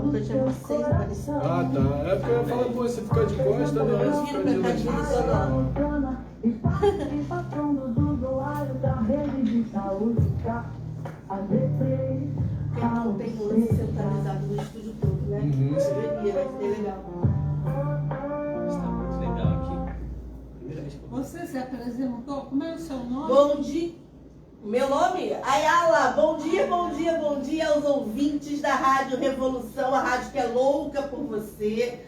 nunca tinha visto vocês aparecer. Ah, tá. É porque eu ia falar, pô, você fica de costa, não. Eu viro pra cá de vez em quando. Tem um lance centralizado no estúdio todo, né? Você veria, vai ser legal. Está muito legal aqui. Primeira vez que eu Você se apresentou? Como é o seu nome? Bom dia. Meu nome? Ayala. Bom dia, bom dia, bom dia aos ouvintes da Rádio Revolução, a rádio que é louca por você.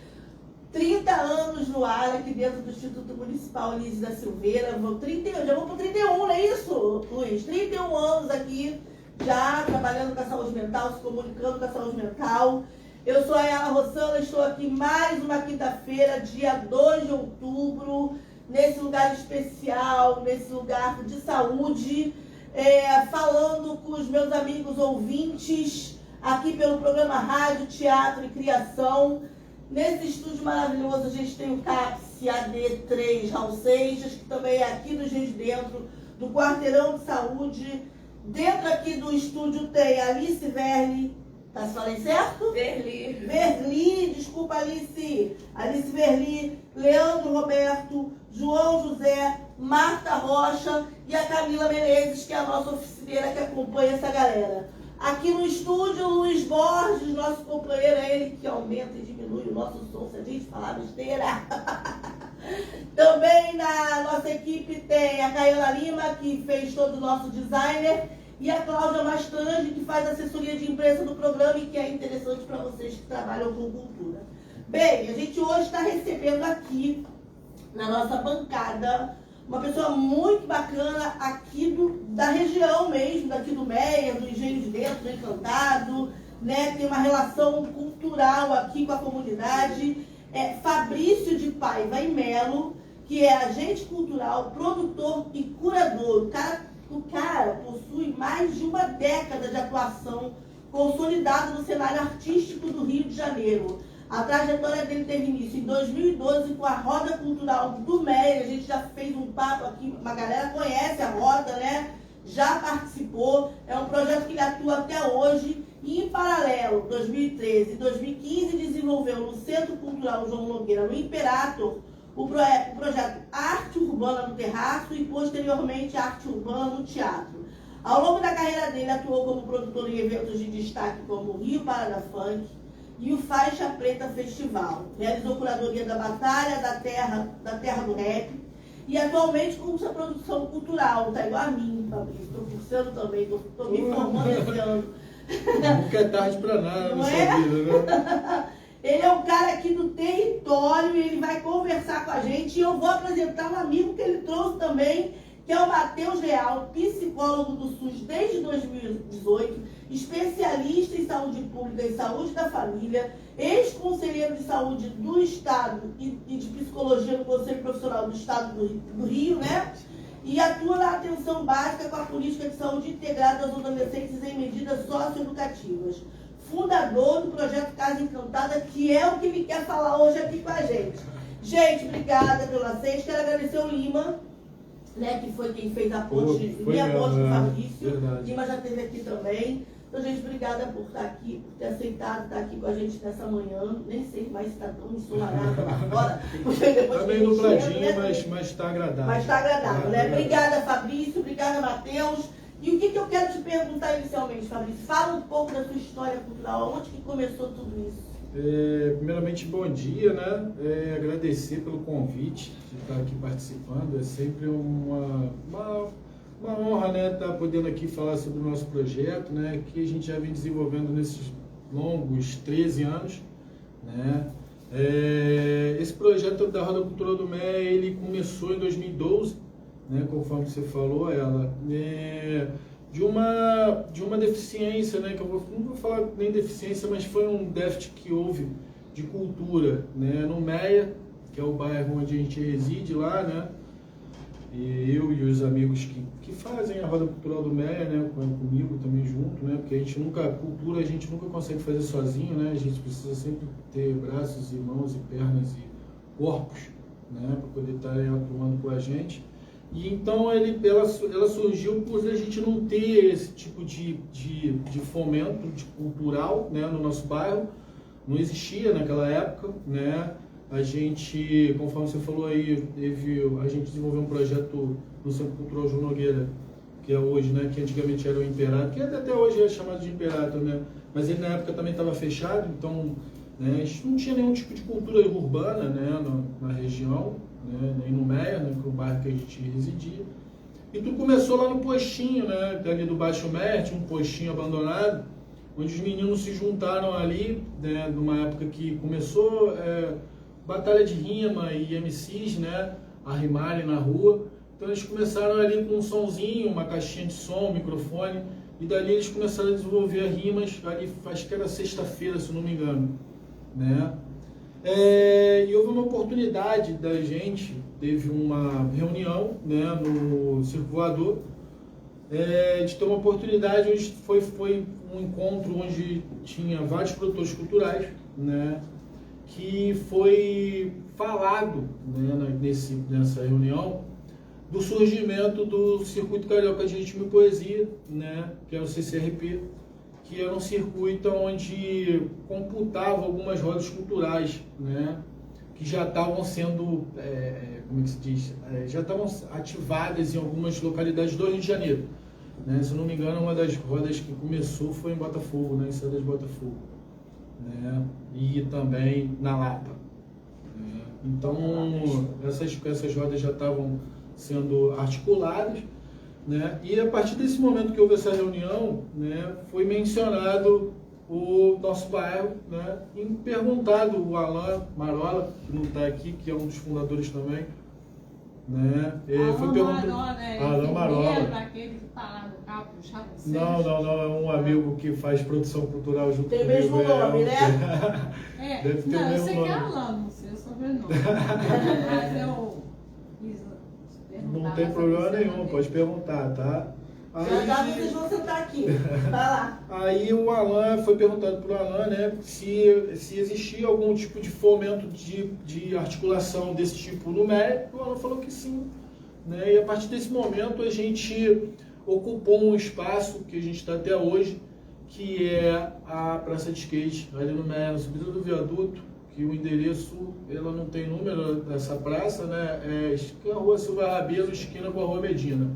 30 anos no ar aqui dentro do Instituto Municipal Lísio da Silveira. Já vou para 31, não é isso, Luiz? 31 anos aqui, já trabalhando com a saúde mental, se comunicando com a saúde mental. Eu sou a Ayala Rossana, estou aqui mais uma quinta-feira, dia 2 de outubro, nesse lugar especial, nesse lugar de saúde, falando com os meus amigos ouvintes, aqui pelo programa Rádio, Teatro e Criação. Nesse estúdio maravilhoso a gente tem o CAPS AD3 Raul Seixas, que também é aqui do Gente Dentro, do Quarteirão de Saúde. Dentro aqui do estúdio tem Alice Verli, tá se falando certo? Verli, desculpa Alice. Alice Verli, Leandro Roberto, João José, Marta Rocha e a Camila Menezes, que é a nossa oficineira que acompanha essa galera. Aqui no estúdio, Luiz Borges, nosso companheiro, é ele que aumenta e diminui o nosso som, se a gente falar besteira. Também na nossa equipe tem a Caiana Lima, que fez todo o nosso designer, e a Cláudia Mastrange, que faz assessoria de imprensa do programa e que é interessante para vocês que trabalham com cultura. Bem, a gente hoje está recebendo aqui, na nossa bancada, uma pessoa muito bacana aqui da região mesmo, daqui do Meia, do Engenho de Dentro, do Encantado, né? Tem uma relação cultural aqui com a comunidade. Fabrício de Paiva e Melo, que é agente cultural, produtor e curador. O cara possui mais de uma década de atuação consolidada no cenário artístico do Rio de Janeiro. A trajetória dele teve início em 2012 com a Roda Cultural do Meia. A gente já fez um papo aqui, uma galera conhece a Roda, né? Já participou. É um projeto que ele atua até hoje. E em paralelo, 2013 e 2015, desenvolveu no Centro Cultural João Nogueira, no Imperator, o projeto Arte Urbana no Terraço e, posteriormente, Arte Urbana no Teatro. Ao longo da carreira dele, atuou como produtor em eventos de destaque como o Rio Parada Funk e o Faixa Preta Festival. Realizou curadoria da Batalha da Terra do Rap e atualmente cursa produção cultural. Tá igual a mim, Fabrício. Estou cursando também, estou me formando esse ano. Nunca é tarde para nada Não nessa é? vida, né? Ele é um cara aqui do território e ele vai conversar com a gente. E eu vou apresentar um amigo que ele trouxe também, que é o Matheus Leal, psicólogo do SUS desde 2018, especialista em saúde pública e saúde da família, ex-conselheiro de saúde do Estado e de psicologia no Conselho Profissional do Estado do Rio, né? E atua na atenção básica com a política de saúde integrada aos adolescentes em medidas socioeducativas. Fundador do projeto Casa Encantada, que é o que ele quer falar hoje aqui com a gente. Gente, obrigada pelo aceite. Quero agradecer o Lima, né, que foi quem fez a ponte, minha ponte com o Fabrício. Verdade. Lima já esteve aqui também. Então, gente, obrigada por estar aqui, por ter aceitado estar aqui com a gente nessa manhã. Nem sei mais se está tão ensolarado lá fora. Está meio nubladinho, né? mas está agradável. Mas está agradável, né? Obrigada, Fabrício. Obrigada, Matheus. E o que eu quero te perguntar inicialmente, Fabrício? Fala um pouco da sua história cultural. Onde que começou tudo isso? Primeiramente, bom dia, né? Agradecer pelo convite de estar aqui participando. É sempre uma honra, né, estar podendo aqui falar sobre o nosso projeto, né, que a gente já vem desenvolvendo nesses longos 13 anos, né. Esse projeto da Roda Cultural do Meia, ele começou em 2012, né, conforme você falou, de uma deficiência, né, que não vou falar nem deficiência, mas foi um déficit que houve de cultura, né, no Meia, que é o bairro onde a gente reside lá, né. E eu e os amigos que fazem a Roda Cultural do Meia, né, comigo também junto, né, porque cultura a gente nunca consegue fazer sozinho, né, a gente precisa sempre ter braços e mãos e pernas e corpos, né, para poder estar atuando com a gente. E então ela surgiu por a gente não ter esse tipo de fomento cultural, né, no nosso bairro, não existia naquela época, né? A gente, conforme você falou aí, a gente desenvolveu um projeto no Centro Cultural João Nogueira, que é hoje, né? Que antigamente era o Imperato, que até hoje é chamado de Imperato, né? Mas ele na época também estava fechado, então, né, a gente não tinha nenhum tipo de cultura urbana, né, na região, né, nem no Meia, né, que é o bairro que a gente residia. E tudo começou lá no postinho, né, ali do Baixo Meia, tinha um postinho abandonado, onde os meninos se juntaram ali, né, numa época que começou batalha de rima e MCs, né, a rimarem na rua. Então eles começaram ali com um sonzinho, uma caixinha de som, um microfone, e dali eles começaram a desenvolver rimas, ali, acho que era sexta-feira, se não me engano, né. E houve uma oportunidade da gente, teve uma reunião, né, no Circo Voador, de ter uma oportunidade onde foi um encontro onde tinha vários produtores culturais, né, que foi falado, né, nessa reunião do surgimento do Circuito Carioca de Ritmo e Poesia, né, que é o CCRP, que era um circuito onde computava algumas rodas culturais, né, que já estavam sendo, como é que se diz, já estavam ativadas em algumas localidades do Rio de Janeiro. Né? Se eu não me engano, uma das rodas que começou foi em Botafogo, na Estrada de Botafogo, né? E também na Lapa. Né? Então, essas rodas já estavam sendo articuladas, né? E a partir desse momento que houve essa reunião, né, foi mencionado o nosso bairro, né, e perguntado o Alan Marola, que não está aqui, que é um dos fundadores também, né? Foi perguntado. Alan Marola. Aquele que tá lá no carro, puxava vocês? Não, é um amigo que faz produção cultural junto comigo. Tem mesmo nome, né? Deve ter não, o eu mesmo sei nome. que é Alan, não sei o sobrenome. Mas eu quis perguntar. Não tem problema nenhum, pode perguntar, tá? Já vocês vão sentar aqui. Vai lá. Aí o Alan, foi perguntado para o Alan, né, se existia algum tipo de fomento de articulação desse tipo no MEC. O Alan falou que sim, né, e a partir desse momento a gente ocupou um espaço que a gente está até hoje, que é a Praça de Skate, ali no MEC, na subida do viaduto, que o endereço, ela não tem número dessa praça, né, é a Rua Silva Rabelo, esquina com a Rua Medina.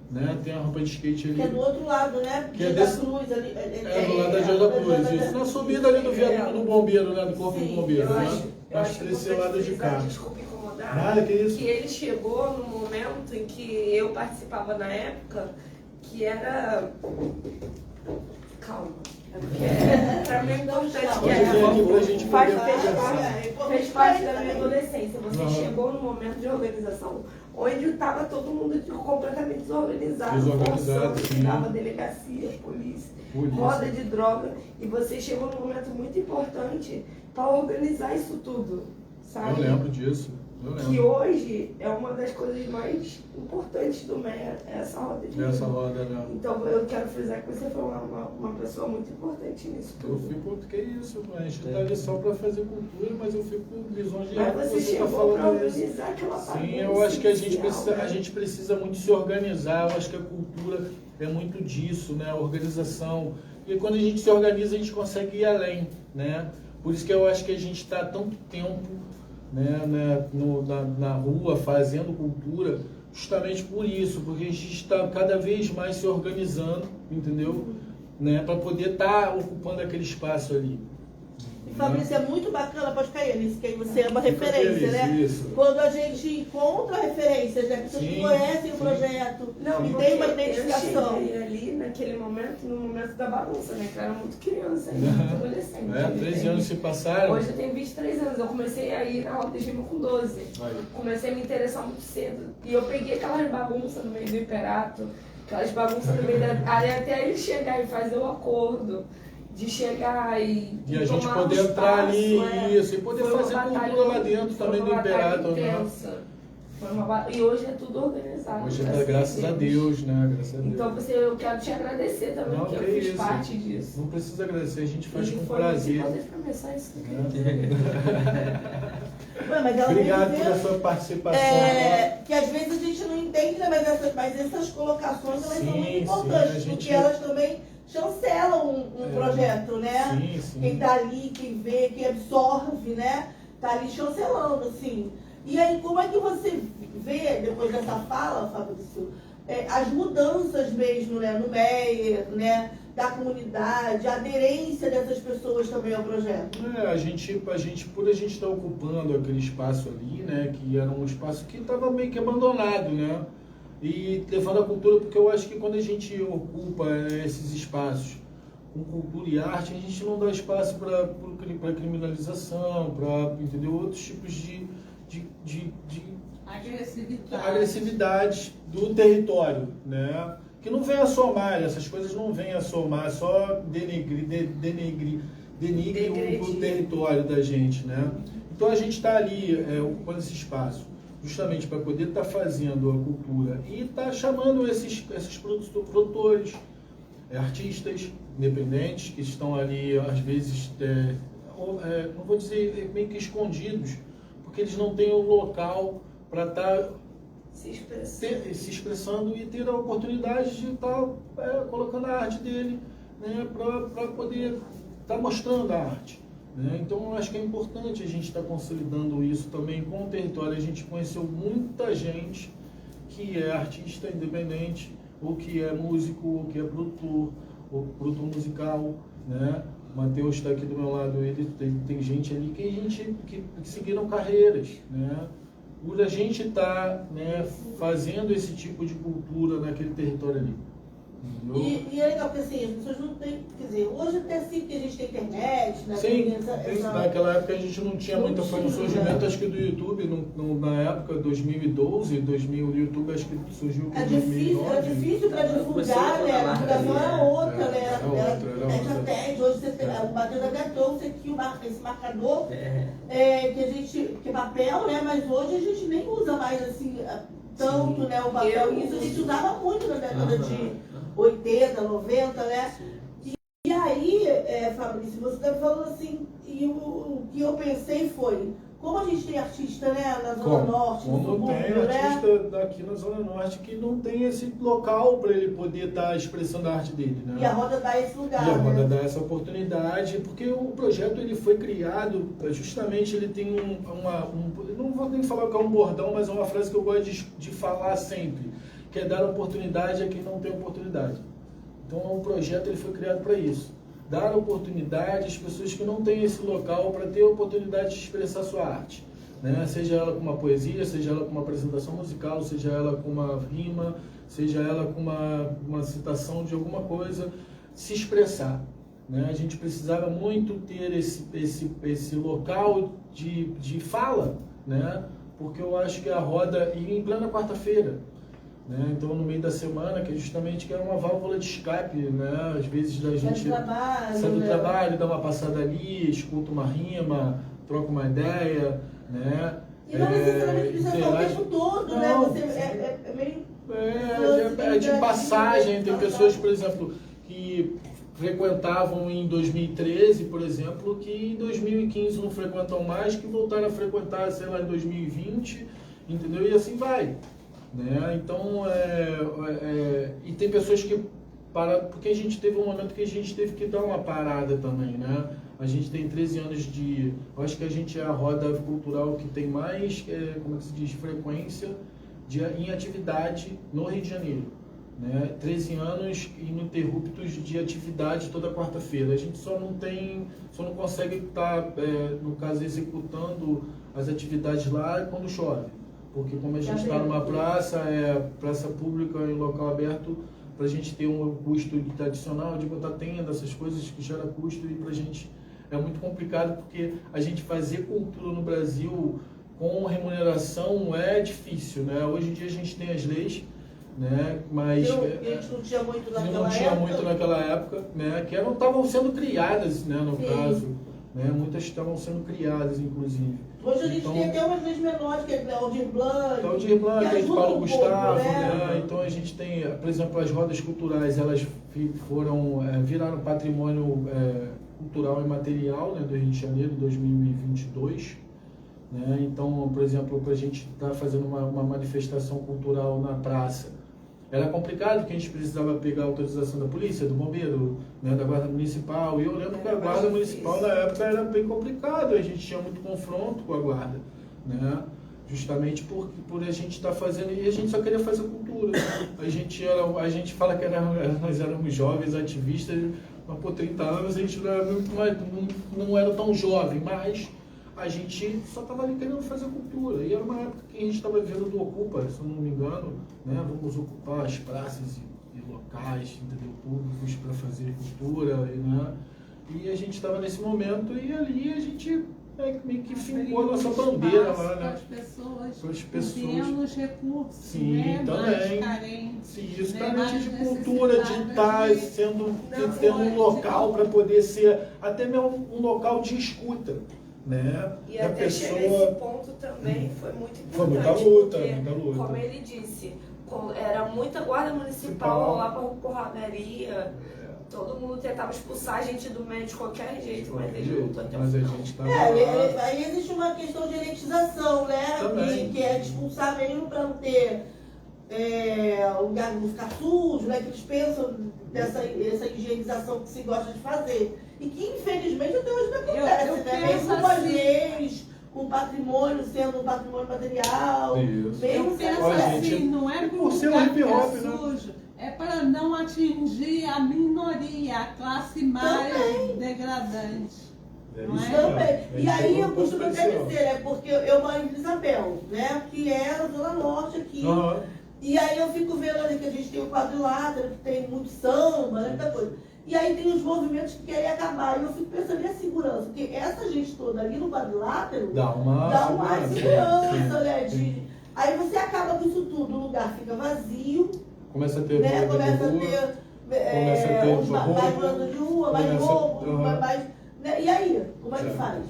Né? Tem a rampa de skate ali. Que é do outro lado, né? Que é Dia desse... da Cruz ali. do lado da Dia da Cruz, isso. Na subida ali do viaduto do bombeiro, né? Do corpo do bombeiro, né? Acho que desse lado de cá. Desculpa incomodar. Nada, que isso? Que ele chegou no momento em que eu participava na época, que era... Calma. É porque pra mim é importante que fez parte da minha adolescência. Você chegou no momento de organização onde estava todo mundo completamente desorganizado, estava delegacia, polícia, roda de droga, e você chegou num momento muito importante para organizar isso tudo, sabe? Eu lembro disso. Que hoje é uma das coisas mais importantes do MEA, essa roda de essa roda, né? Então eu quero frisar que você foi uma pessoa muito importante nisso tudo. Eu fico, que isso, a gente está ali só para fazer cultura, mas eu fico lisonjeado mas que você está chegou para falando isso. organizar aquela parte. Sim, eu acho que a gente precisa muito se organizar, eu acho que a cultura é muito disso, né? A organização. E quando a gente se organiza, a gente consegue ir além, né? Por isso que eu acho que a gente está tanto tempo, né, na rua fazendo cultura, justamente por isso, porque a gente está cada vez mais se organizando, entendeu? Né, para poder estar ocupando aquele espaço ali. E Fabrício, é muito bacana, pode cair nisso, que aí você é uma Fica referência, feliz, né? isso. Quando a gente encontra referências, né? Pessoas que conhecem o projeto e tem uma identificação. Eu cheguei ali naquele momento, no momento da bagunça, né? Que eu era muito criança, ainda muito adolescente. 13 anos se passaram. Hoje eu tenho 23 anos, eu comecei a ir na roda de rima com 12. Vai. Comecei a me interessar muito cedo. E eu peguei aquelas bagunças no meio do Imperato, aquelas bagunças no meio da área, até ele chegar e fazer o acordo. De chegar e a gente tomar poder um entrar ali, espaço, isso, e poder fazer cultura lá dentro também do Imperato, né? E hoje é tudo organizado. Hoje é graças a Deus, né? Graças a Deus. Então eu quero te agradecer também, Não, porque eu que fiz isso. parte disso. Não precisa agradecer, a gente faz E com foi prazer. muito importante pra mim, só isso que eu Ué, mas ela Obrigado vem pela dizer, sua participação. que às vezes a gente não entende, né? Mas essas colocações elas são muito Sim, importantes, sim, a gente- porque elas também chancela um projeto, né? Sim, sim. Quem tá ali, quem vê, quem absorve, né? Tá ali chancelando, assim. E aí, como é que você vê, depois dessa fala, Fabrício, as mudanças mesmo, né? No Meier, né? Da comunidade, a aderência dessas pessoas também ao projeto? A gente estar ocupando aquele espaço ali, né? Que era um espaço que estava meio que abandonado, né? E levando a cultura, porque eu acho que quando a gente ocupa esses espaços com cultura e arte, a gente não dá espaço para criminalização, para, entendeu, outros tipos de agressividade do território, né? Que não vem a somar, essas coisas não vêm a somar, só denigre o território da gente, né? Então a gente está ali ocupando esse espaço justamente para poder estar fazendo a cultura e estar chamando esses produtores, artistas independentes que estão ali, às vezes, não vou dizer meio que escondidos, porque eles não têm o local para estar se expressando e ter a oportunidade de estar colocando a arte dele, né, para poder estar mostrando a arte. Né? Então, eu acho que é importante a gente estar consolidando isso também com o território. A gente conheceu muita gente que é artista independente, ou que é músico, ou que é produtor, ou produtor musical, né? O Matheus está aqui do meu lado, ele tem gente ali que seguiram carreiras, né? Por a gente estar, né, fazendo esse tipo de cultura naquele território ali. E é legal, porque assim, as pessoas não têm, quer dizer, hoje até sim que a gente tem internet, né? Sim, naquela época a gente não tinha muito, foi no surgimento, acho que do YouTube, na época 2012, o YouTube acho que surgiu em 2009. Era difícil para divulgar, né? A divulgação era outra, né? Era teste, hoje você tem, o Matheus até trouxe aqui esse marcador, que é papel, né? Mas hoje a gente nem usa mais assim, tanto, né, o papel. Isso a gente usava muito na década de 80, 90, né? E aí, Fabrício, você está falando assim, e o que eu pensei foi, como a gente tem artista, né, na Zona Norte, no subúrbio, tem artista daqui na Zona Norte que não tem esse local para ele poder estar expressando a arte dele, né? E a Roda dá esse lugar, E a Roda dá essa oportunidade, porque o projeto ele foi criado, justamente ele tem não vou nem falar que é um bordão, mas é uma frase que eu gosto de falar sempre, que é dar oportunidade a quem não tem oportunidade. Então o projeto ele foi criado para isso. Dar oportunidade às pessoas que não têm esse local para ter a oportunidade de expressar sua arte. Né? Seja ela com uma poesia, seja ela com uma apresentação musical, seja ela com uma rima, seja ela com uma citação de alguma coisa, se expressar. Né? A gente precisava muito ter esse local de fala, né? Porque eu acho que a Roda, e em plena quarta-feira, né? Então no meio da semana, que é justamente que é uma válvula de escape, né? Às vezes da gente sai do trabalho, dá uma passada ali, escuta uma rima, troca uma ideia, né? E não necessariamente precisa estar o tempo todo, né? Você é meio... de passagem. Tem pessoas, por exemplo, que frequentavam em 2013, por exemplo, que em 2015 não frequentam mais, que voltaram a frequentar, sei lá, em 2020, entendeu? E assim vai. Né? Então, e tem pessoas que porque a gente teve um momento que a gente teve que dar uma parada também, né? A gente tem 13 anos eu acho que a gente é a roda cultural que tem mais, como é que se diz, frequência em atividade no Rio de Janeiro, né? 13 anos ininterruptos de atividade toda quarta-feira. A gente só não consegue estar, no caso, executando as atividades lá quando chove. Porque como a gente está numa praça pública em local aberto, para a gente ter um custo adicional de botar tenda, essas coisas que gera custo, e para a gente é muito complicado, porque a gente fazer cultura no Brasil com remuneração é difícil, né? Hoje em dia a gente tem as leis, né? Mas a gente não tinha muito naquela época, né? Que estavam sendo criadas, né? No caso, né? Muitas estavam sendo criadas, inclusive. Hoje a gente tem até umas leis menores, que é o Aldir Blanc. Aldir Blanc, que é de Paulo Gustavo, né? Então a gente tem, por exemplo, as rodas culturais, elas viraram patrimônio cultural e material, né, do Rio de Janeiro em 2022. Né? Então, por exemplo, para a gente estar fazendo uma manifestação cultural na praça, era complicado, porque a gente precisava pegar a autorização da polícia, do bombeiro, né, da guarda municipal. E eu lembro que a guarda municipal na época era bem complicado, a gente tinha muito confronto com a guarda, né? Justamente por a gente estar fazendo, e a gente só queria fazer cultura. A gente fala que nós éramos jovens ativistas, mas por 30 anos a gente não era tão jovem, mas a gente só estava ali querendo fazer cultura. E era uma época que a gente estava vivendo do Ocupa, se eu não me engano, né? Vamos ocupar as praças e locais, entendeu? Públicos para fazer cultura, né? E a gente estava nesse momento e ali a gente meio que fincou a nossa bandeira lá, né? Para as pessoas com menos recursos, sim, né? também. Mais carentes. Sim, isso, né? carente de cultura, de estar tendo um local para poder ser até mesmo um local de escuta, né? E a até pessoa... chegar a esse ponto também foi muito importante. Foi muita luta, porque, muita luta. como ele disse, era muita guarda municipal lá para porradaria. Todo mundo tentava expulsar a gente do meio de qualquer jeito, mas ele lutou até o Mas a final. gente tava Aí existe uma questão de elitização, né? Que é de expulsar mesmo para não ter lugar não ficar sujo, né? Que eles pensam essa higienização que se gosta de fazer. E que infelizmente até hoje não acontece, eu né? penso Mesmo com as assim, leis, com o patrimônio sendo um patrimônio material. Isso. Mesmo Eu penso Olha, assim, gente, não é por por ser um lugar hip que é hop, né? sujo, é para não atingir a minoria, a classe mais degradante. Não é? Também. E aí eu costumo costumo até dizer, né? Porque eu moro em Vila Isabel, né? Que é a Zona Norte aqui. E aí eu fico vendo ali que a gente tem o quadrilátero, que tem muito samba, né? Muita coisa. E aí tem os movimentos que querem acabar. E eu fico pensando, e a segurança? Porque essa gente toda ali no quadrilátero dá uma segurança, né? Aí você acaba com isso tudo, o lugar fica vazio. Começa a ter Né? Começa a ter mais morador de rua, mais roubo, mais. Né? E aí, como é que faz?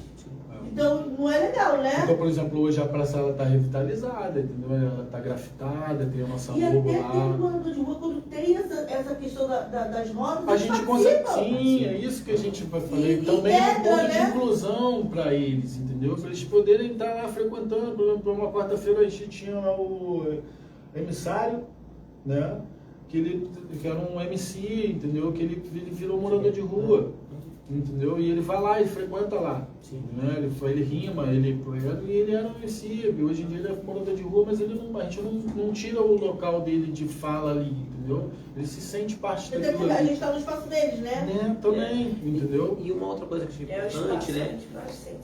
Então não é legal, né? Então, por exemplo, hoje a praça está revitalizada, entendeu? Ela está grafitada, tem a nossa E logo até lá. tem morador de rua, quando tem essa questão das rodas, A gente consegue, sim, é isso que a gente vai falar. Também é um ponto de inclusão para eles, entendeu? Para eles poderem estar lá frequentando. Por exemplo, uma quarta-feira a gente tinha lá o emissário, né? Que era um MC, entendeu? Que ele virou morador de rua, entendeu? E ele vai lá, ele frequenta lá, né? Ele rima, e ele era um MC. Hoje em dia ele é morador de rua, mas a gente não tira o local dele de fala ali, entendeu? Ele se sente parte até daquilo porque a ali. gente está no espaço deles, né? Também, entendeu? E uma outra coisa que eu achei importante, né?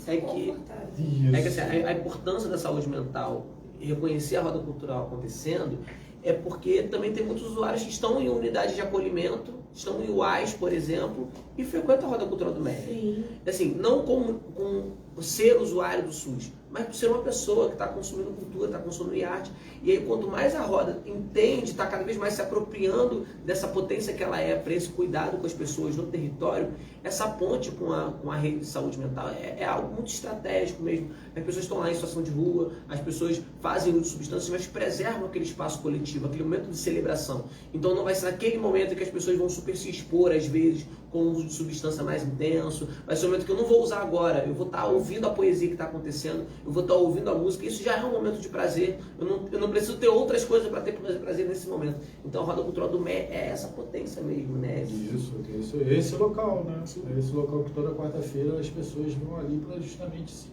É que assim, a importância da saúde mental, reconhecer a roda cultural acontecendo, é porque também tem muitos usuários que estão em unidades de acolhimento, estão em UAS, por exemplo, e frequentam a roda cultural do MEC. Sim. Assim, não como ser usuário do SUS, mas por ser uma pessoa que está consumindo cultura, está consumindo arte. E aí, quanto mais a roda entende, está cada vez mais se apropriando dessa potência que ela é para esse cuidado com as pessoas no território, essa ponte com a rede de saúde mental é algo muito estratégico mesmo. As pessoas estão lá em situação de rua, as pessoas fazem uso de substâncias, mas preservam aquele espaço coletivo, aquele momento de celebração. Então não vai ser naquele momento que as pessoas vão super se expor, às vezes, com o uso de substância mais intenso. Vai ser um momento que eu não vou usar agora, eu vou estar ouvindo a poesia que está acontecendo, eu vou estar ouvindo a música. Isso já é um momento de prazer. Eu não preciso ter outras coisas para ter prazer nesse momento. Então a roda cultural do MEC é essa potência mesmo, né? Isso, esse local, né? É esse local que toda quarta-feira as pessoas vão ali para justamente se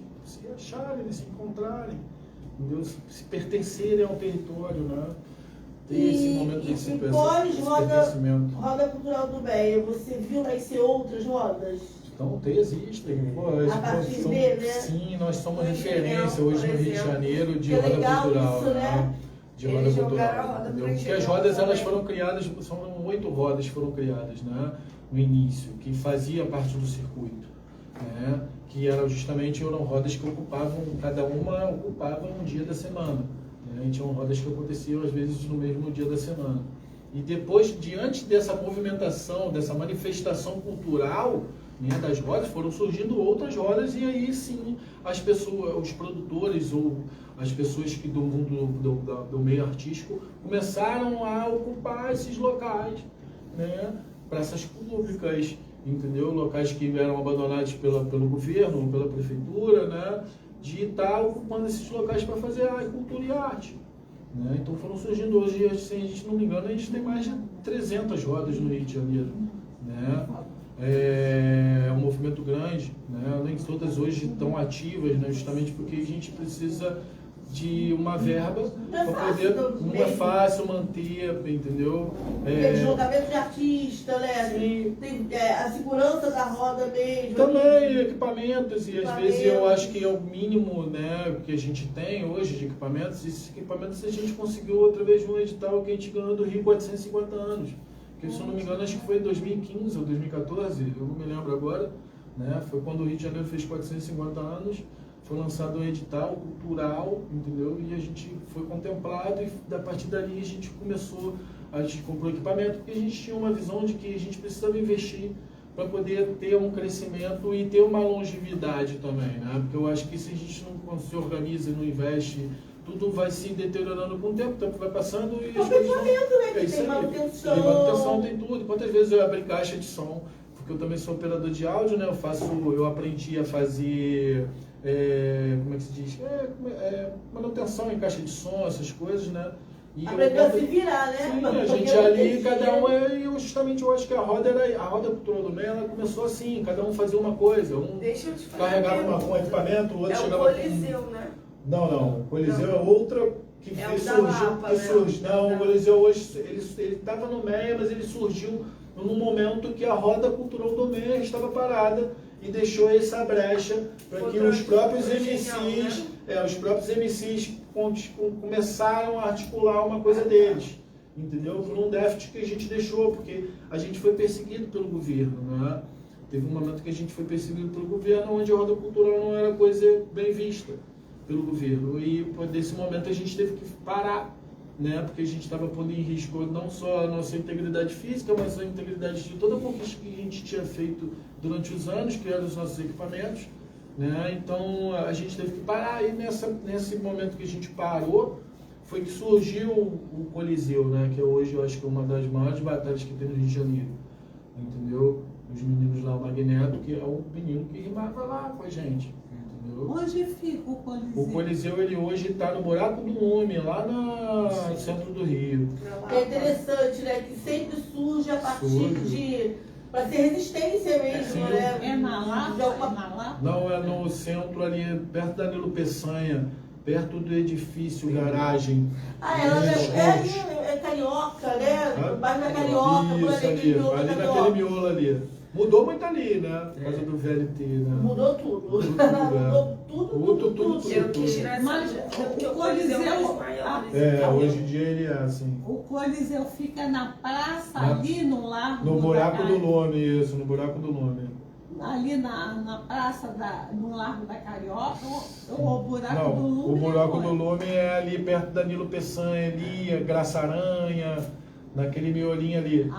acharem, se encontrarem, entendeu? Se pertencerem ao território, né? Tem esse momento de se pertencimento. Roda cultural do BEA, você viu nascer outras rodas? Então, existem. A partir dele, né? Sim, nós somos referência hoje no Rio de Janeiro de roda cultural. Isso, né? De roda cultural. Porque as rodas elas foram criadas, são 8 rodas foram criadas, né? No início, que fazia parte do circuito, né? Que eram justamente rodas que cada uma ocupava um dia da semana. Né? E tinham rodas que aconteciam às vezes no mesmo dia da semana. E depois, diante dessa movimentação, dessa manifestação cultural, né, das rodas, foram surgindo outras rodas, e aí sim as pessoas, os produtores ou as pessoas que do mundo do meio artístico começaram a ocupar esses locais, né, praças públicas, entendeu? Locais que eram abandonados pelo governo, pela prefeitura, né, de estar ocupando esses locais para fazer cultura e arte. né? Então foram surgindo hoje, se a gente não me engano, a gente tem mais de 300 rodas no Rio de Janeiro, né? É um movimento grande, né? Nem todas hoje estão ativas, né? Justamente porque a gente precisa de uma verba para poder, não é fácil manter, entendeu? Tem deslocamento de artista, né? Sim. Tem a segurança da roda mesmo. Também equipamentos, e às vezes eu acho que é o mínimo, né, que a gente tem hoje de equipamentos. Esses equipamentos a gente conseguiu através de um edital que a gente ganhou do Rio 450 anos. Que, se eu não me engano, acho que foi em 2015 ou 2014, eu não me lembro agora, né? Foi quando o Rio de Janeiro fez 450 anos. Foi lançado um edital cultural, entendeu? E a gente foi contemplado, e a partir dali a gente comprou equipamento, porque a gente tinha uma visão de que a gente precisava investir para poder ter um crescimento e ter uma longevidade também, né? Porque eu acho que se a gente não se organiza e não investe, tudo vai se deteriorando com o tempo vai passando e as coisas vão... Né? Que tem manutenção. Tem manutenção, tem tudo. Quantas vezes eu abri caixa de som, porque eu também sou operador de áudio, né? Eu aprendi a fazer... como é que se diz? Manutenção em caixa de som, essas coisas, né? E aprendeu a se virar, né? Sim, a gente ali, cada um eu acho que a roda cultural do meio, ela começou assim, cada um fazia uma coisa. Deixa eu te falar. Carregava um equipamento, o outro chegava com... É o Coliseu, né? Não, o Coliseu é outra que surgiu. Não, o Coliseu hoje, ele estava no MEA, mas ele surgiu num momento que a roda cultural do MEA estava parada e deixou essa brecha para que os próprios MCs começaram a articular uma coisa deles, entendeu? Por um déficit que a gente deixou, porque a gente foi perseguido pelo governo, né? Teve um momento que a gente foi perseguido pelo governo, onde a roda cultural não era coisa bem vista pelo governo, e nesse momento a gente teve que parar, né? Porque a gente estava pondo em risco não só a nossa integridade física, mas a integridade de toda a conquista que a gente tinha feito durante os anos, que eram os nossos equipamentos, né? Então a gente teve que parar, e nesse momento que a gente parou, foi que surgiu o Coliseu, né? Que hoje eu acho que é uma das maiores batalhas que tem no Rio de Janeiro, entendeu? Os meninos lá, o Magneto, que é o menino que rimava lá com a gente. Onde fica o Coliseu? O Coliseu, ele hoje está no Buraco do Lume, lá no centro do Rio. É interessante, né? Que sempre surge a partir de... para ser resistência mesmo, né? É na Lapa? Não, é no centro ali, perto da Nilo Peçanha, perto do edifício, garagem. É Carioca, né? O bairro da Carioca, isso, ali naquele miolo ali. Mudou muito ali, né? Por causa do VLT, né? Mudou tudo. Mudou tudo. Eu quis tirar Mas o Coliseu... hoje em dia ele é assim. O Coliseu fica na praça, ali no Largo no Buraco do Lume, isso, no Buraco do Lume. Ali na praça, no Largo da Carioca, ou o Buraco do Lume? O Buraco do Lume é ali perto da Nilo Peçanha, ali, Graça Aranha, naquele miolinho ali.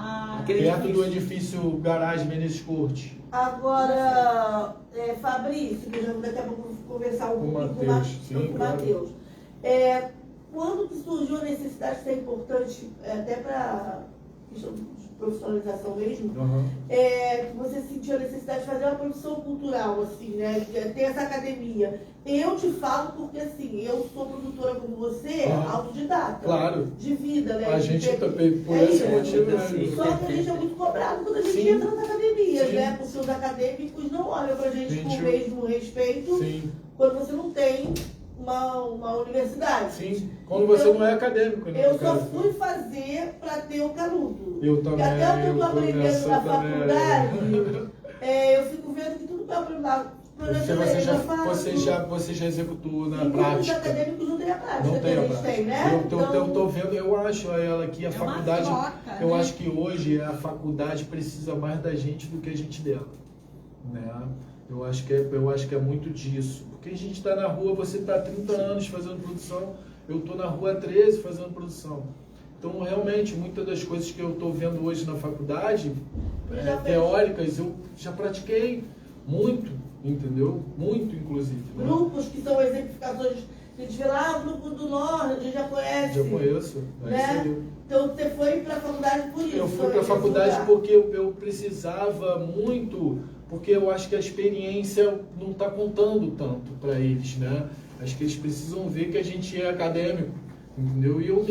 Perto do edifício Garagem Menezes Cortes. Agora, Fabrício, que já daqui a pouco vou conversar um pouco com o Matheus. Quando que surgiu a necessidade, isso é importante até para questão de profissionalização mesmo, você sentiu a necessidade de fazer uma produção cultural, assim, né? Ter essa academia. Eu te falo porque, assim, eu sou produtora como você, autodidata. Claro. De vida, né? A gente também, por esse motivo, né? Só que a gente é muito cobrado quando a gente entra nas academias, né? Porque os acadêmicos não olham pra gente com o mesmo respeito quando você não tem uma universidade. Sim, quando você não é acadêmico, né? Eu só fui fazer para ter o canudo. Eu também. E até o que eu estou aprendendo na faculdade, eu fico vendo que tudo que eu aprendo na você já executou na prática. Os acadêmicos não têm a prática. Não tem a prática. Tem, né? Eu estou vendo, eu acho ela que a faculdade, eu acho que hoje a faculdade precisa mais da gente do que a gente dela, né? Eu acho que é muito disso. Porque a gente está na rua, você está há 30 anos fazendo produção, eu estou na rua há 13 fazendo produção. Então, realmente, muitas das coisas que eu estou vendo hoje na faculdade, teóricas, eu já pratiquei muito, entendeu? Muito, inclusive. Né? Grupos que são exemplificações, a gente vê lá, o Grupo do Norte, a gente já conhece. Já conheço. Né? Então, você foi para a faculdade por isso? Eu fui para a faculdade porque eu precisava muito, porque eu acho que a experiência não está contando tanto para eles, né? Acho que eles precisam ver que a gente é acadêmico, entendeu? E eu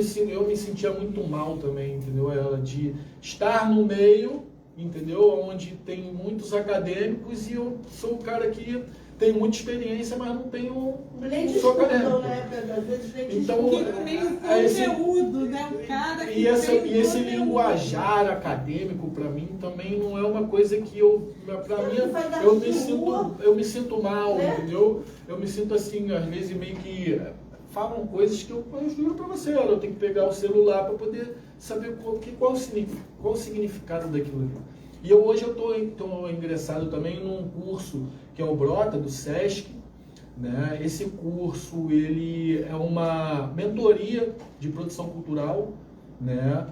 me sentia muito mal também, entendeu? Ela de estar no meio, entendeu? Onde tem muitos acadêmicos e eu sou o cara que tem muita experiência, mas não tenho Nem não sou acadêmico. né? Às vezes nem Então, Que tem conteúdo, né? O cara que e esse conteúdo. linguajar acadêmico para mim também não é uma coisa que para mim eu me sinto mal, entendeu? Eu me sinto assim, às vezes meio que falam coisas que eu juro para você, olha, eu tenho que pegar o celular para poder saber qual o significado daquilo ali. E hoje eu estou ingressado também num curso que é o Brota, do SESC, né? Esse curso ele é uma mentoria de produção cultural, né?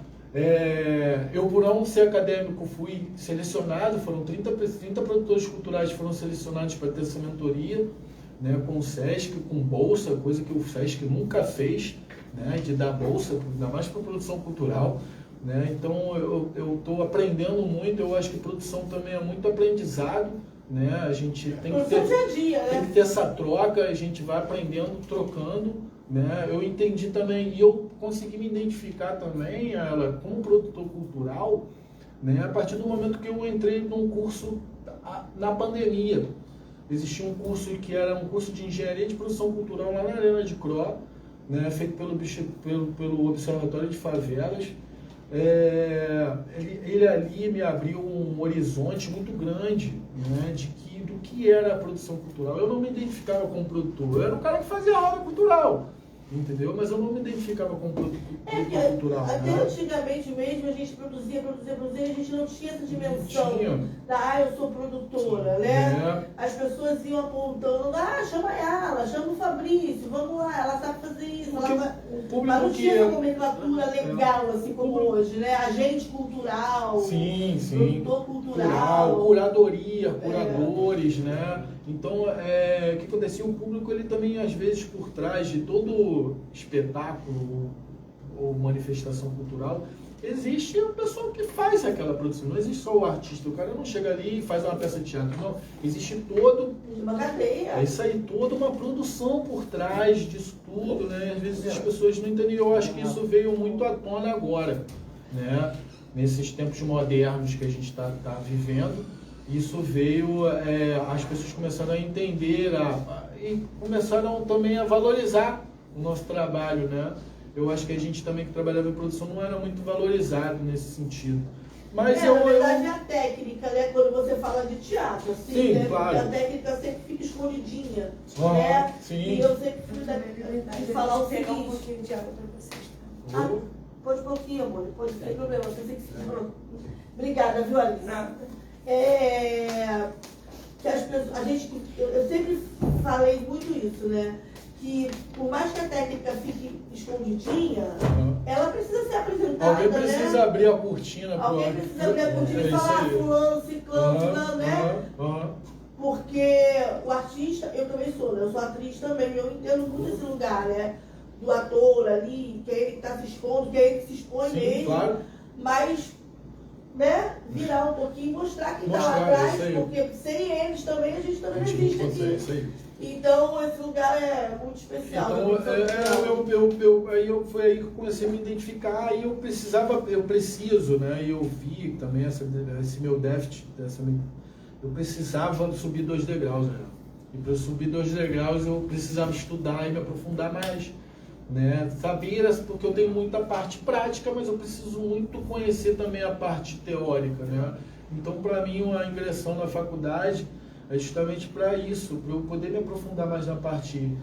Eu, por não ser acadêmico, fui selecionado, foram 30 produtores culturais que foram selecionados para ter essa mentoria, né? Com o SESC, com bolsa, coisa que o SESC nunca fez, né? De dar bolsa, ainda mais para produção cultural. Né? Então eu estou aprendendo muito, eu acho que produção também é muito aprendizado, né? A gente tem que ter, dia a dia, né? tem que ter essa troca, a gente vai aprendendo, trocando, né? Eu entendi também, e eu consegui me identificar também ela como produtor cultural, né? A partir do momento que eu entrei num curso na pandemia. Existia um curso que era um curso de engenharia de produção cultural lá na Arena de Cro, né? Feito pelo Observatório de Favelas. Ele ali me abriu um horizonte muito grande, né, do que era a produção cultural. Eu não me identificava como produtor, eu era um cara que fazia roda cultural, entendeu? Mas eu não me identificava como produtor cultural. Até né? antigamente mesmo a gente produzia, a gente não tinha essa dimensão eu sou produtora, né? As pessoas iam apontando, chama ela, chama o Fabrício, vamos lá, ela sabe fazer isso. Mas não tinha essa nomenclatura legal, assim como hoje, né? Agente cultural, produtor cultural, curadoria, curadores, né? Então, o que acontecia? O público, ele também, às vezes, por trás de todo espetáculo ou manifestação cultural, existe a pessoa que faz aquela produção. Não existe só o artista. O cara não chega ali e faz uma peça de teatro. Não. Existe uma cadeia. É isso aí, toda uma produção por trás disso tudo, né? Às vezes as pessoas não entendem. Eu acho que isso veio muito à tona agora, né? Nesses tempos modernos que a gente está vivendo. Isso veio, as pessoas começaram a entender e começaram também a valorizar o nosso trabalho, né? Eu acho que a gente também que trabalhava em produção não era muito valorizado nesse sentido. Mas na verdade, a técnica, né? Quando você fala de teatro, assim, sim, né? claro. A técnica sempre fica escondidinha, né? Sim. E eu sempre fui falar o seguinte... um pouquinho de água para vocês. Pode um pouquinho, amor, pode, sem problema, você tem que se... Obrigada, viu, Alice? Que as pessoas, eu sempre falei muito isso, né? Que por mais que a técnica fique escondidinha, ela precisa ser apresentada. Alguém precisa abrir a cortina. Alguém precisa abrir a cortina e falar fulano, ciclano, né? Porque o artista, eu também sou, né? Eu sou atriz também, eu entendo muito esse lugar, né? Do ator ali, que é ele que está se expondo, que é ele que se expõe mesmo. Claro. Mas, né, virar um pouquinho e mostrar quem está lá atrás, porque sem eles também a gente também não existe aqui. Isso aí. Então esse lugar é muito especial. Então, foi aí que eu comecei a me identificar e eu preciso, né? E eu vi também esse meu déficit, eu precisava subir 2 degraus, né? E para subir 2 degraus eu precisava estudar e me aprofundar mais, né? Saber, porque eu tenho muita parte prática, mas eu preciso muito conhecer também a parte teórica, né? Então, para mim, a ingressão na faculdade é justamente para isso, para eu poder me aprofundar mais na parte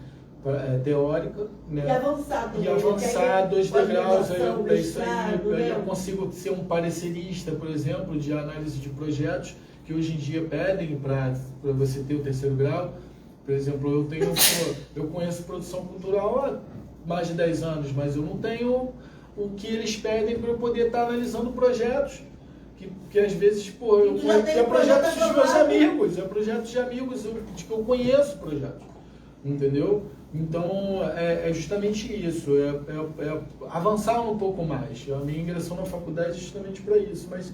teórica, né? E avançar 2 degraus, é isso aí, eu consigo ser um parecerista, por exemplo, de análise de projetos, que hoje em dia pedem para você ter o 3º grau. Por exemplo, eu conheço produção cultural há mais de 10 anos, mas eu não tenho o que eles pedem para eu poder estar analisando projetos. Que às vezes, é projetos dos meus amigos, de que eu conheço projetos, entendeu? Então, é justamente isso, é avançar um pouco mais. A minha ingressão na faculdade é justamente para isso, mas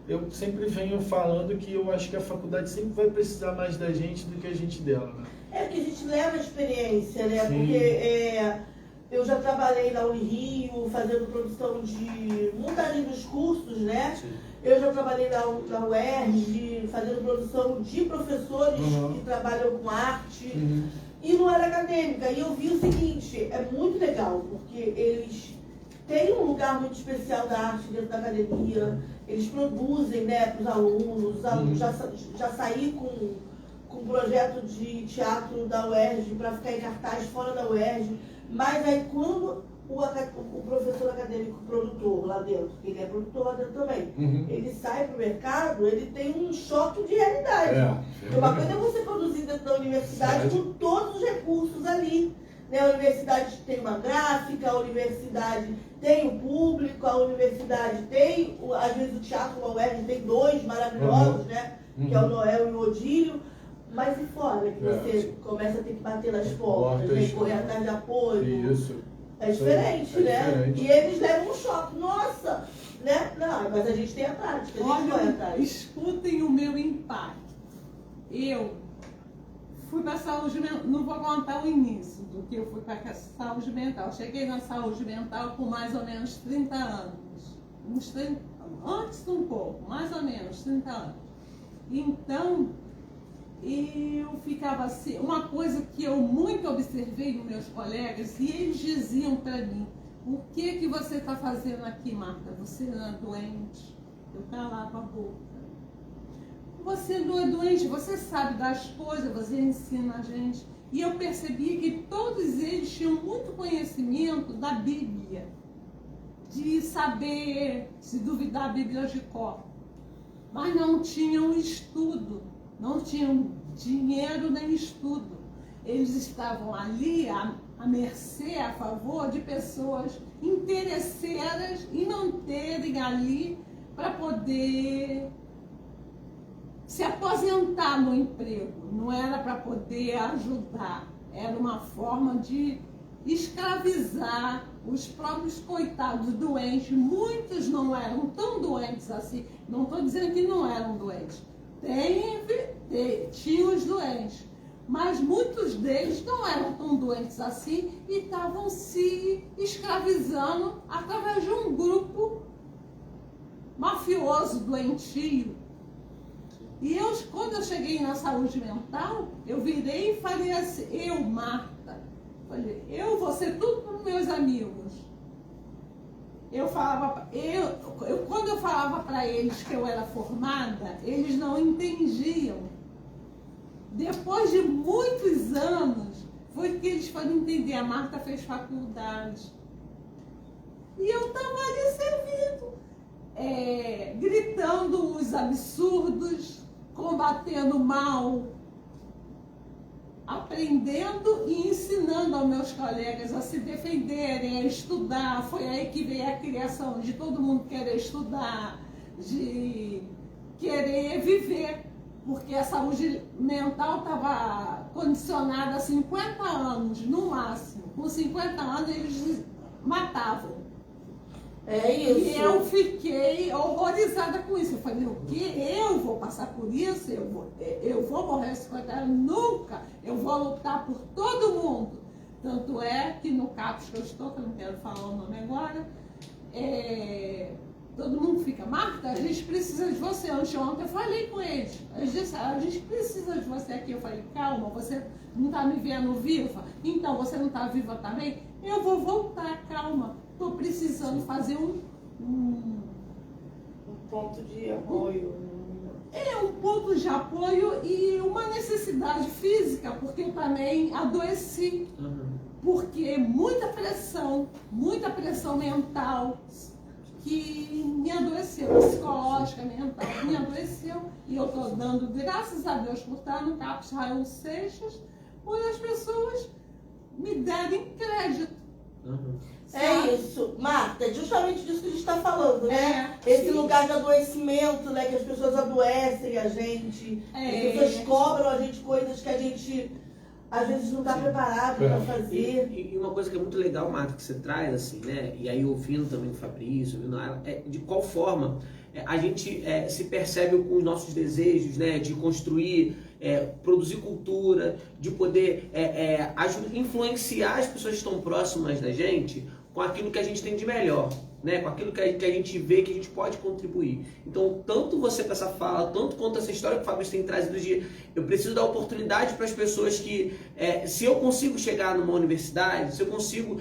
eu sempre venho falando que eu acho que a faculdade sempre vai precisar mais da gente do que a gente dela, né? É porque a gente leva a experiência, né? Sim. Porque Eu já trabalhei na Unirio, fazendo produção de montagem dos cursos, né? Sim. Eu já trabalhei na UERJ, fazendo produção de professores que trabalham com arte. E não era acadêmica. E eu vi o seguinte, é muito legal, porque eles têm um lugar muito especial da arte dentro da academia. Eles produzem, né, para os alunos. Os alunos já saí com um projeto de teatro da UERJ para ficar em cartaz fora da UERJ. Mas aí quando o professor acadêmico produtor lá dentro, ele é produtor lá dentro também, ele sai para o mercado, ele tem um choque de realidade. Porque uma coisa é você produzir dentro da universidade com todos os recursos ali. Né? A universidade tem uma gráfica, a universidade tem o público, a universidade tem, às vezes o teatro, a UERJ tem 2 maravilhosos, né? Que é o Noel e o Odílio. Mas e fora, que você começa a ter que bater nas portas, né? Correr atrás de apoio. Isso. É diferente, né? Diferente. E eles levam um choque. Nossa! Né? Não, mas a gente tem a prática, a gente vai atrás. Escutem o meu impacto. Eu fui para a saúde mental, não vou contar o início do que eu fui para a saúde mental. Cheguei na saúde mental com mais ou menos 30 anos. Uns 30, antes um pouco, mais ou menos 30 anos. Então, eu ficava assim, uma coisa que eu muito observei nos meus colegas, e eles diziam para mim, o que você está fazendo aqui, Marta? Você não é doente? Eu calava a boca. Você não é doente, você sabe das coisas, você ensina a gente. E eu percebi que todos eles tinham muito conhecimento da Bíblia, de saber, se duvidar, a Bíblia de cor. Mas não tinham estudo, não tinham dinheiro nem estudo. Eles estavam ali à mercê, a favor de pessoas interesseiras e manterem ali para poder se aposentar no emprego. Não era para poder ajudar, era uma forma de escravizar os próprios coitados doentes. Muitos não eram tão doentes assim. Não estou dizendo que não eram doentes. Tinha os doentes. Mas muitos deles não eram tão doentes assim e estavam se escravizando através de um grupo mafioso, doentio. E quando eu cheguei na saúde mental, eu virei e falei assim, Marta, eu vou ser tudo para os meus amigos. Quando eu falava para eles que eu era formada, eles não entendiam. Depois de muitos anos, foi que eles foram entender. A Marta fez faculdade. E eu estava ali servindo, gritando os absurdos, combatendo o mal, aprendendo e ensinando aos meus colegas a se defenderem, a estudar. Foi aí que veio a criação de todo mundo querer estudar, de querer viver, porque a saúde mental estava condicionada a 50 anos, no máximo. Com 50 anos eles matavam. É isso. E eu fiquei horrorizada com isso. Eu falei, o quê? Eu vou passar por isso? Eu vou morrer aos 50 anos? Nunca! Eu vou lutar por todo mundo. Tanto é que no CAPS que eu estou, que eu não quero falar o nome agora, todo mundo fica, Marta, a gente precisa de você. Ontem eu falei com eles. Eles disseram, a gente precisa de você aqui. Eu falei, calma, você não está me vendo viva? Então, você não está viva também? Eu vou voltar, calma. Estou precisando fazer um ponto de apoio. Um ponto de apoio e uma necessidade física, porque eu também adoeci. Porque muita pressão mental que me adoeceu, psicológica, mental, me adoeceu. E eu estou dando graças a Deus por estar no CAPS Raul Seixas, por as pessoas me derem crédito. É isso, Marta, é justamente disso que a gente está falando, né? Esse lugar de adoecimento, né? Que as pessoas adoecem a gente, as pessoas cobram a gente coisas que a gente às vezes não está preparado para fazer. E uma coisa que é muito legal, Marta, que você traz, assim, né? E aí ouvindo também o Fabrício, ouvindo ela, de qual forma a gente se percebe com os nossos desejos, né? De construir produzir cultura, de poder influenciar as pessoas que estão próximas da gente com aquilo que a gente tem de melhor, né? Com aquilo que a gente vê que a gente pode contribuir. Então, tanto você com essa fala, tanto quanto essa história que o Fabrício tem trazido de eu preciso dar oportunidade para as pessoas que, se eu consigo chegar numa universidade, se eu consigo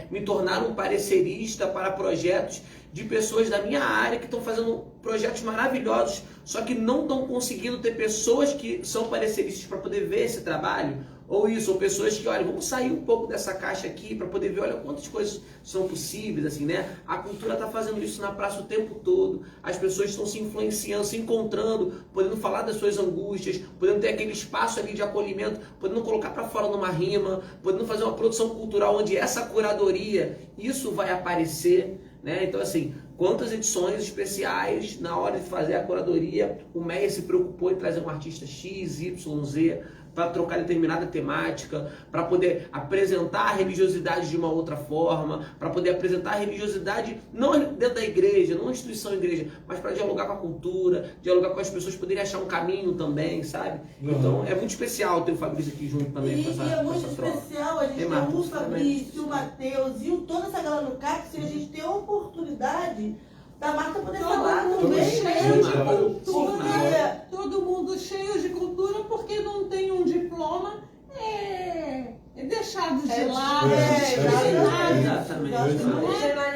me tornar um parecerista para projetos de pessoas da minha área que estão fazendo projetos maravilhosos, só que não estão conseguindo ter pessoas que são pareceristas para poder ver esse trabalho, ou pessoas que, olha, vamos sair um pouco dessa caixa aqui para poder ver, olha, quantas coisas são possíveis, assim, né? A cultura está fazendo isso na praça o tempo todo, as pessoas estão se influenciando, se encontrando, podendo falar das suas angústias, podendo ter aquele espaço ali de acolhimento, podendo colocar para fora numa rima, podendo fazer uma produção cultural onde essa curadoria, isso vai aparecer, né? Então, assim, quantas edições especiais, na hora de fazer a curadoria, o Meia se preocupou em trazer um artista X, Y, Z, para trocar determinada temática, para poder apresentar a religiosidade de uma outra forma, para poder apresentar a religiosidade não dentro da igreja, não instituição igreja, mas para dialogar com a cultura, dialogar com as pessoas, poderem achar um caminho também, sabe? Então é muito especial ter o Fabrício aqui junto também com essa troca. E é muito especial a gente ter o Fabrício, o Matheus e toda essa galera do CAPS, e a gente ter a oportunidade da Marta poder falar também, cheio de cultura, todo mundo cheio de cultura, porque não tem um diploma, é deixado de lado,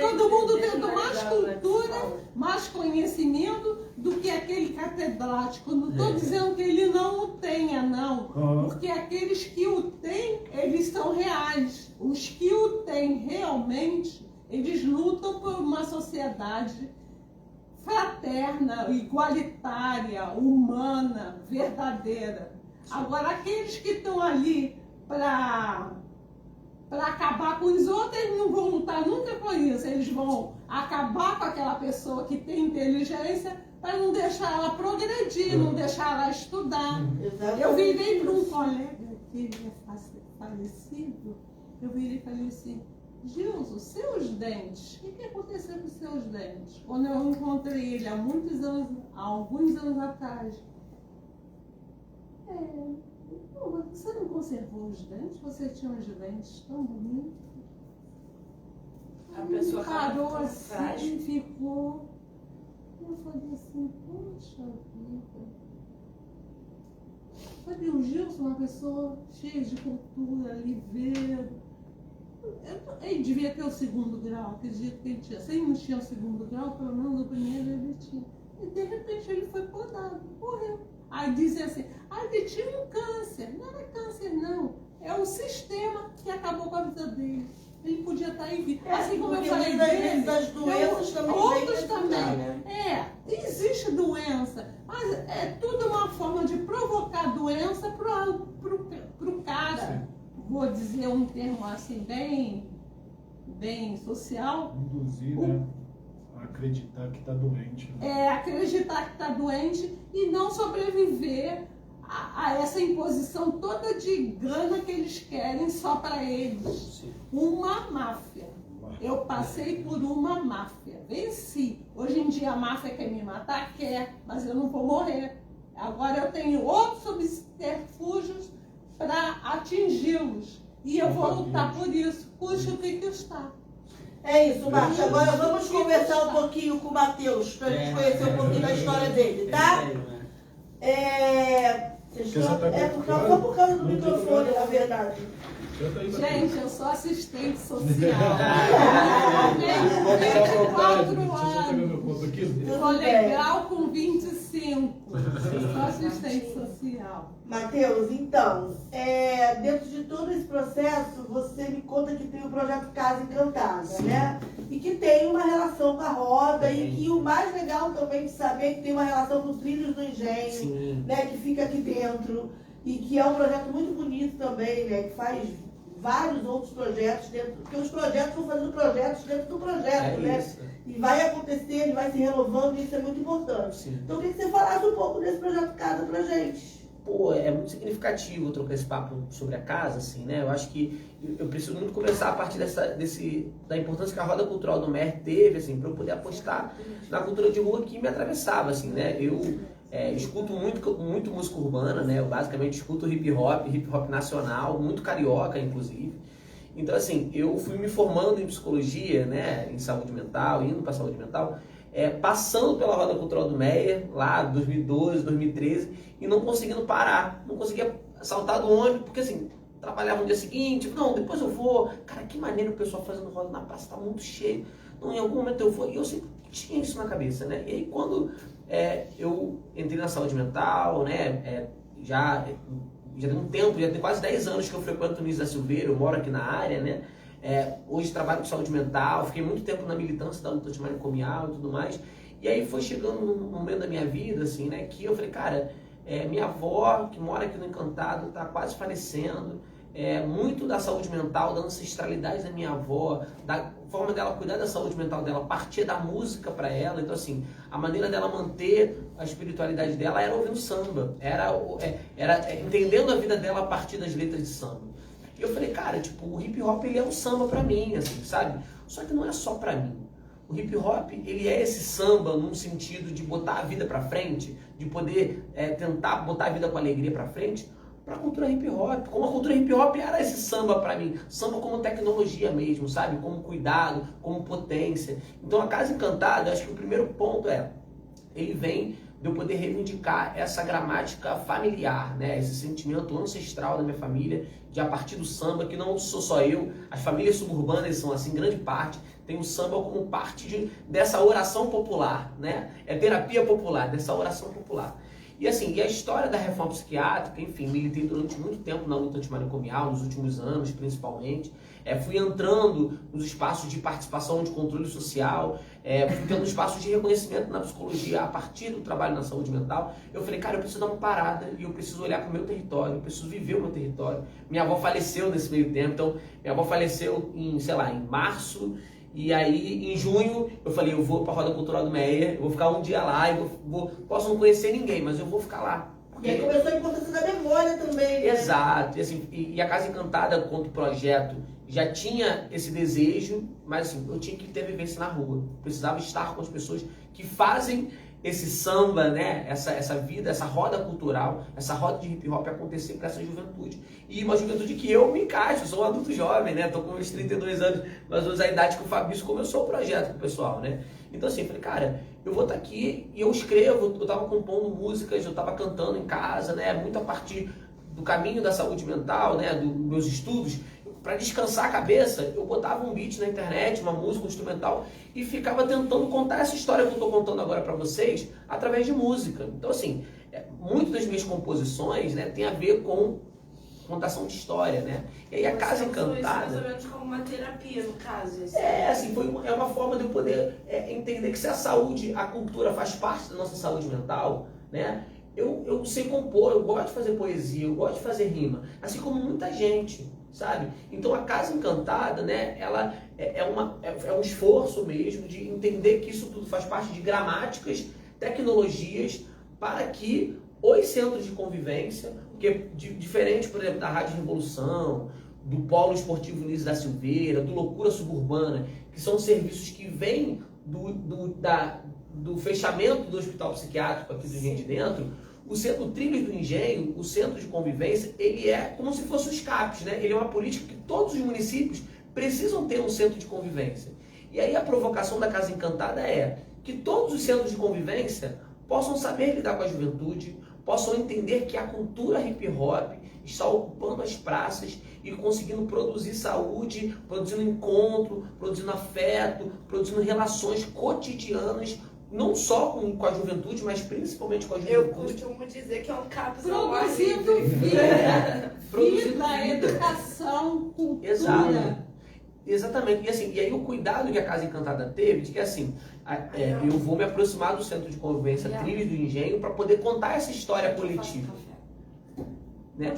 todo mundo tendo mais cultura, mais conhecimento do que aquele catedrático. Não estou dizendo que ele não o tenha, não, porque aqueles que o têm, eles são reais. Os que o têm realmente, eles lutam por uma sociedade fraterna, igualitária, humana, verdadeira. Agora, aqueles que estão ali para acabar com os outros, eles não vão lutar nunca com isso. Eles vão acabar com aquela pessoa que tem inteligência para não deixar ela progredir, não deixar ela estudar. Eu virei para um colega que é falecido, eu virei e falei assim: Gilson, seus dentes, o que aconteceu com os seus dentes? Quando eu encontrei ele há alguns anos atrás, você não conservou os dentes? Você tinha uns dentes tão bonitos. A pessoa parou assim, ficou. Eu falei assim, poxa vida. Sabe, o Gilson, uma pessoa cheia de cultura, liveiro. Ele devia ter o segundo grau, acredito que ele tinha. Se ele não tinha o segundo grau, pelo menos o primeiro ele tinha. E de repente ele foi podado, morreu. Aí dizem assim, ele tinha um câncer. Não era câncer, não. É o sistema que acabou com a vida dele. Ele podia estar em vida. Assim como eu falei dele, das doenças também. Outros também. Existe doença, mas é tudo uma forma de provocar doença pro cara. Sim. Vou dizer um termo assim bem social. Induzir, né? Acreditar que está doente. Né? Acreditar que está doente e não sobreviver a essa imposição toda de grana que eles querem só para eles. Sim. Uma máfia. Eu passei por uma máfia. Venci. Hoje em dia a máfia quer me matar? Quer, mas eu não vou morrer. Agora eu tenho outros subterfúgios para atingi-los. E eu vou lutar por isso, custe o que custar. É isso, Marta. Agora vamos conversar um pouquinho com o Matheus, para a gente conhecer um pouquinho da história dele, tá? Só por causa do microfone, na verdade. Gente, eu sou assistente social. Eu tenho 24 anos. Sou legal com 25. Sou assistente social. Matheus, então, dentro de todo esse processo, você me conta que tem o projeto Casa Encantada, sim, né? E que tem uma relação com a roda, sim, e que o mais legal também de saber é que tem uma relação com os Trilhos do Engenho, sim, né? Que fica aqui dentro, e que é um projeto muito bonito também, né? Que faz vários outros projetos dentro, porque os projetos vão fazendo projetos dentro do projeto, né? Isso. E vai acontecer, ele vai se renovando, e isso é muito importante. Sim. Então, eu queria que você falasse um pouco desse projeto Casa pra gente. É muito significativo trocar esse papo sobre a casa, assim, né? Eu acho que eu preciso muito começar a partir da importância que a Roda Cultural do MER teve, assim, para eu poder apostar na cultura de rua que me atravessava, assim, né? Eu escuto muito música urbana, né? Eu basicamente escuto hip hop nacional, muito carioca, inclusive. Então, assim, eu fui me formando em psicologia, né? Em saúde mental, indo para saúde mental, passando pela Roda Cultural do Meia, lá 2012, 2013, e não conseguindo parar, não conseguia saltar do ônibus, porque assim, trabalhava no dia seguinte, não, depois eu vou. Cara, que maneiro o pessoal fazendo roda na praça, tá muito cheio. Então, em algum momento eu vou, e eu sempre tinha isso na cabeça, né? E aí, quando eu entrei na saúde mental, né? Já tem um tempo, já tem quase 10 anos que eu frequento o Niso da Silveira, eu moro aqui na área, né? Hoje trabalho com saúde mental, fiquei muito tempo na militância da luta antimanicomial e tudo mais. E aí foi chegando num momento da minha vida, assim, né? Que eu falei, cara, minha avó, que mora aqui no Encantado, tá quase falecendo. Muito da saúde mental, da ancestralidade da minha avó, da forma dela cuidar da saúde mental dela, partia da música para ela. Então, assim, a maneira dela manter a espiritualidade dela era ouvindo samba, era entendendo a vida dela a partir das letras de samba. E eu falei, cara, tipo, o hip hop ele é um samba para mim, assim, sabe? Só que não é só para mim. O hip hop, ele é esse samba num sentido de botar a vida para frente, de poder tentar botar a vida com alegria para frente, para a cultura hip hop. Como a cultura hip hop era esse samba para mim, samba como tecnologia mesmo, sabe? Como cuidado, como potência. Então a Casa Encantada, acho que o primeiro ponto ele vem de eu poder reivindicar essa gramática familiar, né? Esse sentimento ancestral da minha família, de a partir do samba, que não sou só eu, as famílias suburbanas são assim, grande parte, tem o samba como parte dessa oração popular, né? É terapia popular, dessa oração popular. E assim, a história da reforma psiquiátrica, enfim, militei durante muito tempo na luta antimanicomial, nos últimos anos principalmente. Fui entrando nos espaços de participação, de controle social, fui tendo espaços de reconhecimento na psicologia a partir do trabalho na saúde mental. Eu falei, cara, eu preciso dar uma parada e eu preciso olhar para o meu território, eu preciso viver o meu território. Minha avó faleceu nesse meio tempo, então minha avó faleceu em março. E aí, em junho, eu falei, eu vou para a Roda Cultural do Meia, eu vou ficar um dia lá, posso não conhecer ninguém, mas eu vou ficar lá. E aí começou a importância da memória também, né? Exato. E, assim, e a Casa Encantada, quanto projeto, já tinha esse desejo, mas assim, eu tinha que ter vivência na rua. Precisava estar com as pessoas que fazem esse samba, né? Essa vida, essa roda cultural, essa roda de hip hop acontecer para essa juventude. E uma juventude que eu me encaixo, sou um adulto jovem, né? Tô com uns 32 anos, mais ou menos a idade que o Fabrício começou o projeto com o pessoal, né? Então assim, eu falei, cara, eu vou estar aqui e eu escrevo, eu tava compondo músicas, eu tava cantando em casa, né? Muito a partir do caminho da saúde mental, né? Dos meus estudos. Para descansar a cabeça, eu botava um beat na internet, uma música, um instrumental, e ficava tentando contar essa história que eu estou contando agora para vocês através de música. Então, assim, muito das minhas composições, né, tem a ver com contação de história, né? E aí a Casa Encantada... mais ou menos como uma terapia, no caso. Assim. Assim, é uma forma de eu poder entender que se a saúde, a cultura faz parte da nossa saúde mental, né? Eu sei compor, eu gosto de fazer poesia, eu gosto de fazer rima, assim como muita gente, sabe? Então a Casa Encantada, né, ela é um esforço mesmo de entender que isso tudo faz parte de gramáticas, tecnologias, para que os centros de convivência, porque diferente, por exemplo, da Rádio Revolução, do Polo Esportivo Niso da Silveira, do Loucura Suburbana, que são serviços que vêm do fechamento do hospital psiquiátrico aqui do Engenho de Dentro, o Centro Trilhos do Engenho, o centro de convivência, ele é como se fosse os CAPs, né? Ele é uma política que todos os municípios precisam ter um centro de convivência. E aí a provocação da Casa Encantada é que todos os centros de convivência possam saber lidar com a juventude, possam entender que a cultura hip hop está ocupando as praças e conseguindo produzir saúde, produzindo encontro, produzindo afeto, produzindo relações cotidianas, não só com a juventude, mas principalmente com a juventude. Eu costumo dizer que é um capuz produzindo vida, produzindo vida, educação, cultura. Exato. Exatamente. E aí o cuidado que a Casa Encantada teve, de que assim, eu vou me aproximar do centro de convivência Trilhos do Engenho para poder contar essa história coletiva. Né?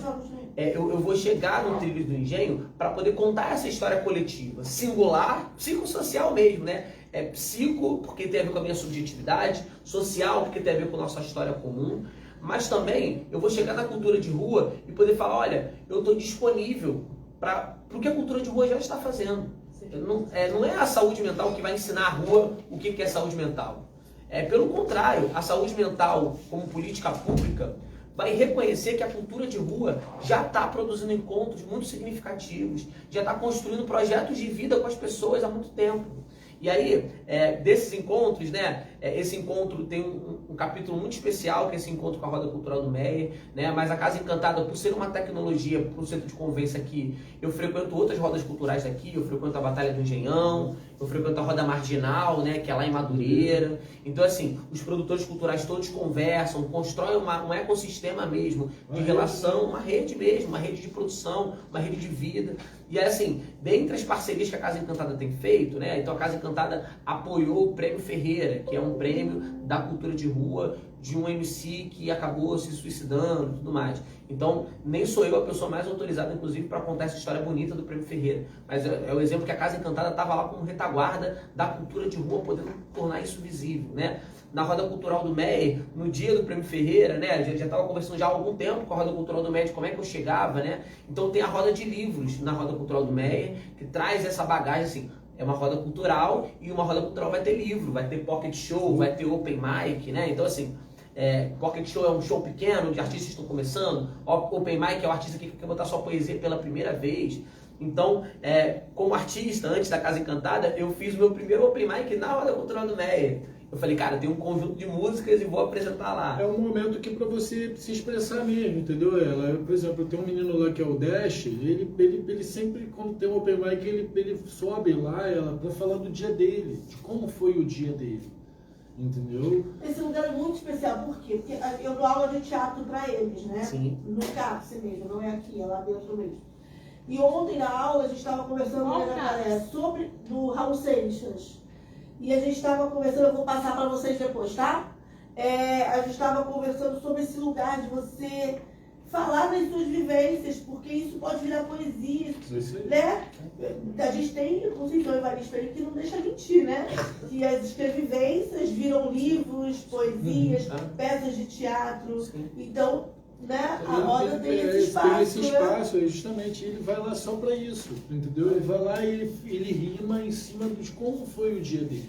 Eu vou chegar no Trilhos do Engenho para poder contar essa história coletiva, singular, psicossocial mesmo, né? Psico, porque tem a ver com a minha subjetividade, social, porque tem a ver com a nossa história comum, mas também eu vou chegar na cultura de rua e poder falar, olha, eu estou disponível para o que a cultura de rua já está fazendo. Não é a saúde mental que vai ensinar a rua o que é saúde mental. Pelo contrário, a saúde mental como política pública vai reconhecer que a cultura de rua já está produzindo encontros muito significativos, já está construindo projetos de vida com as pessoas há muito tempo. E aí, desses encontros, né, esse encontro tem um capítulo muito especial, que é esse encontro com a Roda Cultural do Meyer, né, mas a Casa Encantada, por ser uma tecnologia para o Centro de Convivência aqui, eu frequento outras rodas culturais daqui, eu frequento a Batalha do Engenhão, eu frequento a Roda Marginal, né, que é lá em Madureira. Então, assim, os produtores culturais todos conversam, constroem um ecossistema mesmo de relação, uma rede mesmo, uma rede de produção, uma rede de vida. E assim, dentre as parcerias que a Casa Encantada tem feito, né, então a Casa Encantada apoiou o Prêmio Ferreira, que é um prêmio da cultura de rua de um MC que acabou se suicidando e tudo mais. Então, nem sou eu a pessoa mais autorizada, inclusive, para contar essa história bonita do Prêmio Ferreira. Mas é o exemplo que a Casa Encantada estava lá como retaguarda da cultura de rua, podendo tornar isso visível, né? Na Roda Cultural do Meyer, no dia do Prêmio Ferreira, né? Já estava conversando já há algum tempo com a Roda Cultural do Meyer de como é que eu chegava, né? Então tem a roda de livros na Roda Cultural do Meyer, que traz essa bagagem assim. É uma roda cultural e uma roda cultural vai ter livro, vai ter pocket show, vai ter open mic, né? Então assim, pocket show é um show pequeno, onde artistas estão começando. Open mic é o artista que quer botar sua poesia pela primeira vez. Então, como artista, antes da Casa Encantada, eu fiz o meu primeiro open mic na Roda Cultural do Meyer. Eu falei, cara, tem um conjunto de músicas e vou apresentar lá. É um momento que para você se expressar mesmo, entendeu? Por exemplo, tem um menino lá que é o Dash, ele sempre, quando tem um open mic, ele sobe lá para falar do dia dele, de como foi o dia dele, entendeu? Esse lugar é muito especial, por quê? Porque eu dou aula de teatro para eles, né? Sim. No CAPS mesmo, não é aqui, é lá dentro mesmo. E ontem na aula a gente estava conversando sobre do Raul Seixas. E a gente estava conversando, eu vou passar para vocês depois, tá? A gente estava conversando sobre esse lugar de você falar das suas vivências, porque isso pode virar poesia, né? A gente tem o Conceição Evaristo aí que não deixa mentir, né? Que as vivências viram livros, poesias, peças de teatro. Sim. Então, né? A roda tem esse espaço. Tem esse espaço, justamente, ele vai lá só para isso, entendeu? Ele vai lá e ele rima em cima de como foi o dia dele,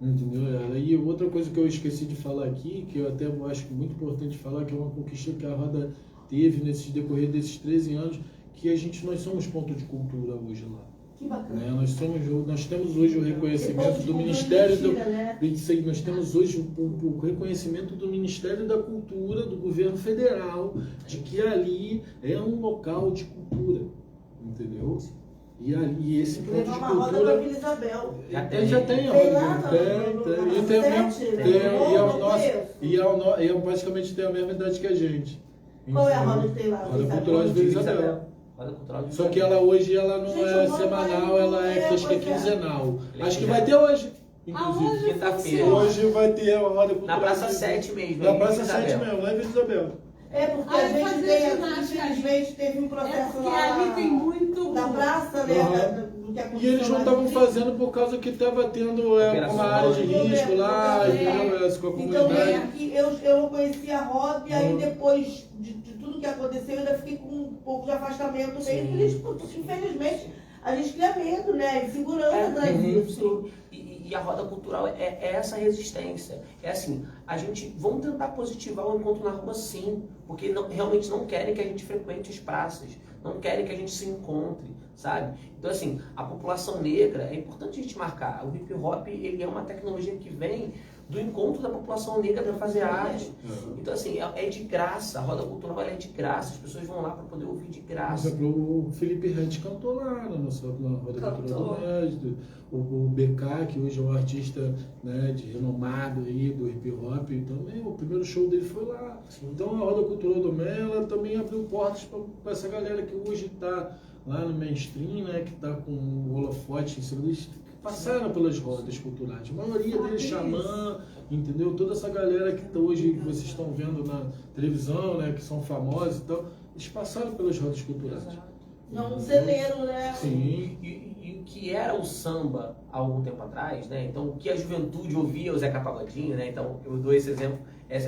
entendeu? E outra coisa que eu esqueci de falar aqui, que eu até acho muito importante falar, que é uma conquista que a roda teve nesse decorrer desses 13 anos, que nós somos ponto de cultura hoje lá. Que bacana. Nós temos hoje o reconhecimento do Ministério nós temos hoje o reconhecimento do Ministério da Cultura, do Governo Federal, de que ali é um local de cultura, entendeu? E esse ponto de uma roda cultura... para Vila Isabel. Já tem a Tem roda. lá, E praticamente tem a mesma idade que a gente. Qual é a roda que tem lá? Roda Cultural de Vila Isabel. Só que hoje ela não é semanal, ela acho que é quinzenal. Acho que vai ter hoje, inclusive. Quinta-feira. Hoje vai ter a Roda Cultural. Na Praça 7 mesmo. Na Praça 7 mesmo, lá em Vila Isabel. Porque a gente infelizmente teve um processo porque lá ali tem muito na praça, né? Do que aconteceu E eles não estavam fazendo por causa que estava tendo uma área de risco lá, com a comunidade. Então, eu conheci a roda e aí depois de tudo que aconteceu, eu ainda fiquei com um pouco de afastamento deles, porque infelizmente a gente cria medo, né? Insegurança traz isso. E a roda cultural é essa resistência. É assim, vamos tentar positivar o encontro na rua sim, porque realmente não querem que a gente frequente as praças, não querem que a gente se encontre, sabe? Então assim, a população negra, é importante a gente marcar, o hip hop ele é uma tecnologia que vem do encontro da população negra para fazer arte. Então assim, é de graça, a roda cultural é de graça, as pessoas vão lá para poder ouvir de graça. Por exemplo, o Felipe Rente cantou lá na roda cultural do Médio, o BK, que hoje é um artista, né, de renomado aí do hip hop, também o primeiro show dele foi lá. Então a roda cultural do Médio, ela também abriu portas para essa galera que hoje está lá no mainstream, né, que está com o holofote em cima deles, passaram pelas rodas culturais. A maioria deles xamã, entendeu? Toda essa galera que hoje vocês estão vendo na televisão, né, que são famosos e tal, eles passaram pelas rodas culturais. Não um celeiro, né? Sim. E o que era o samba há algum tempo atrás, né? Então, o que a juventude ouvia o Zeca Pagodinho, né? Então, eu dou esse exemplo.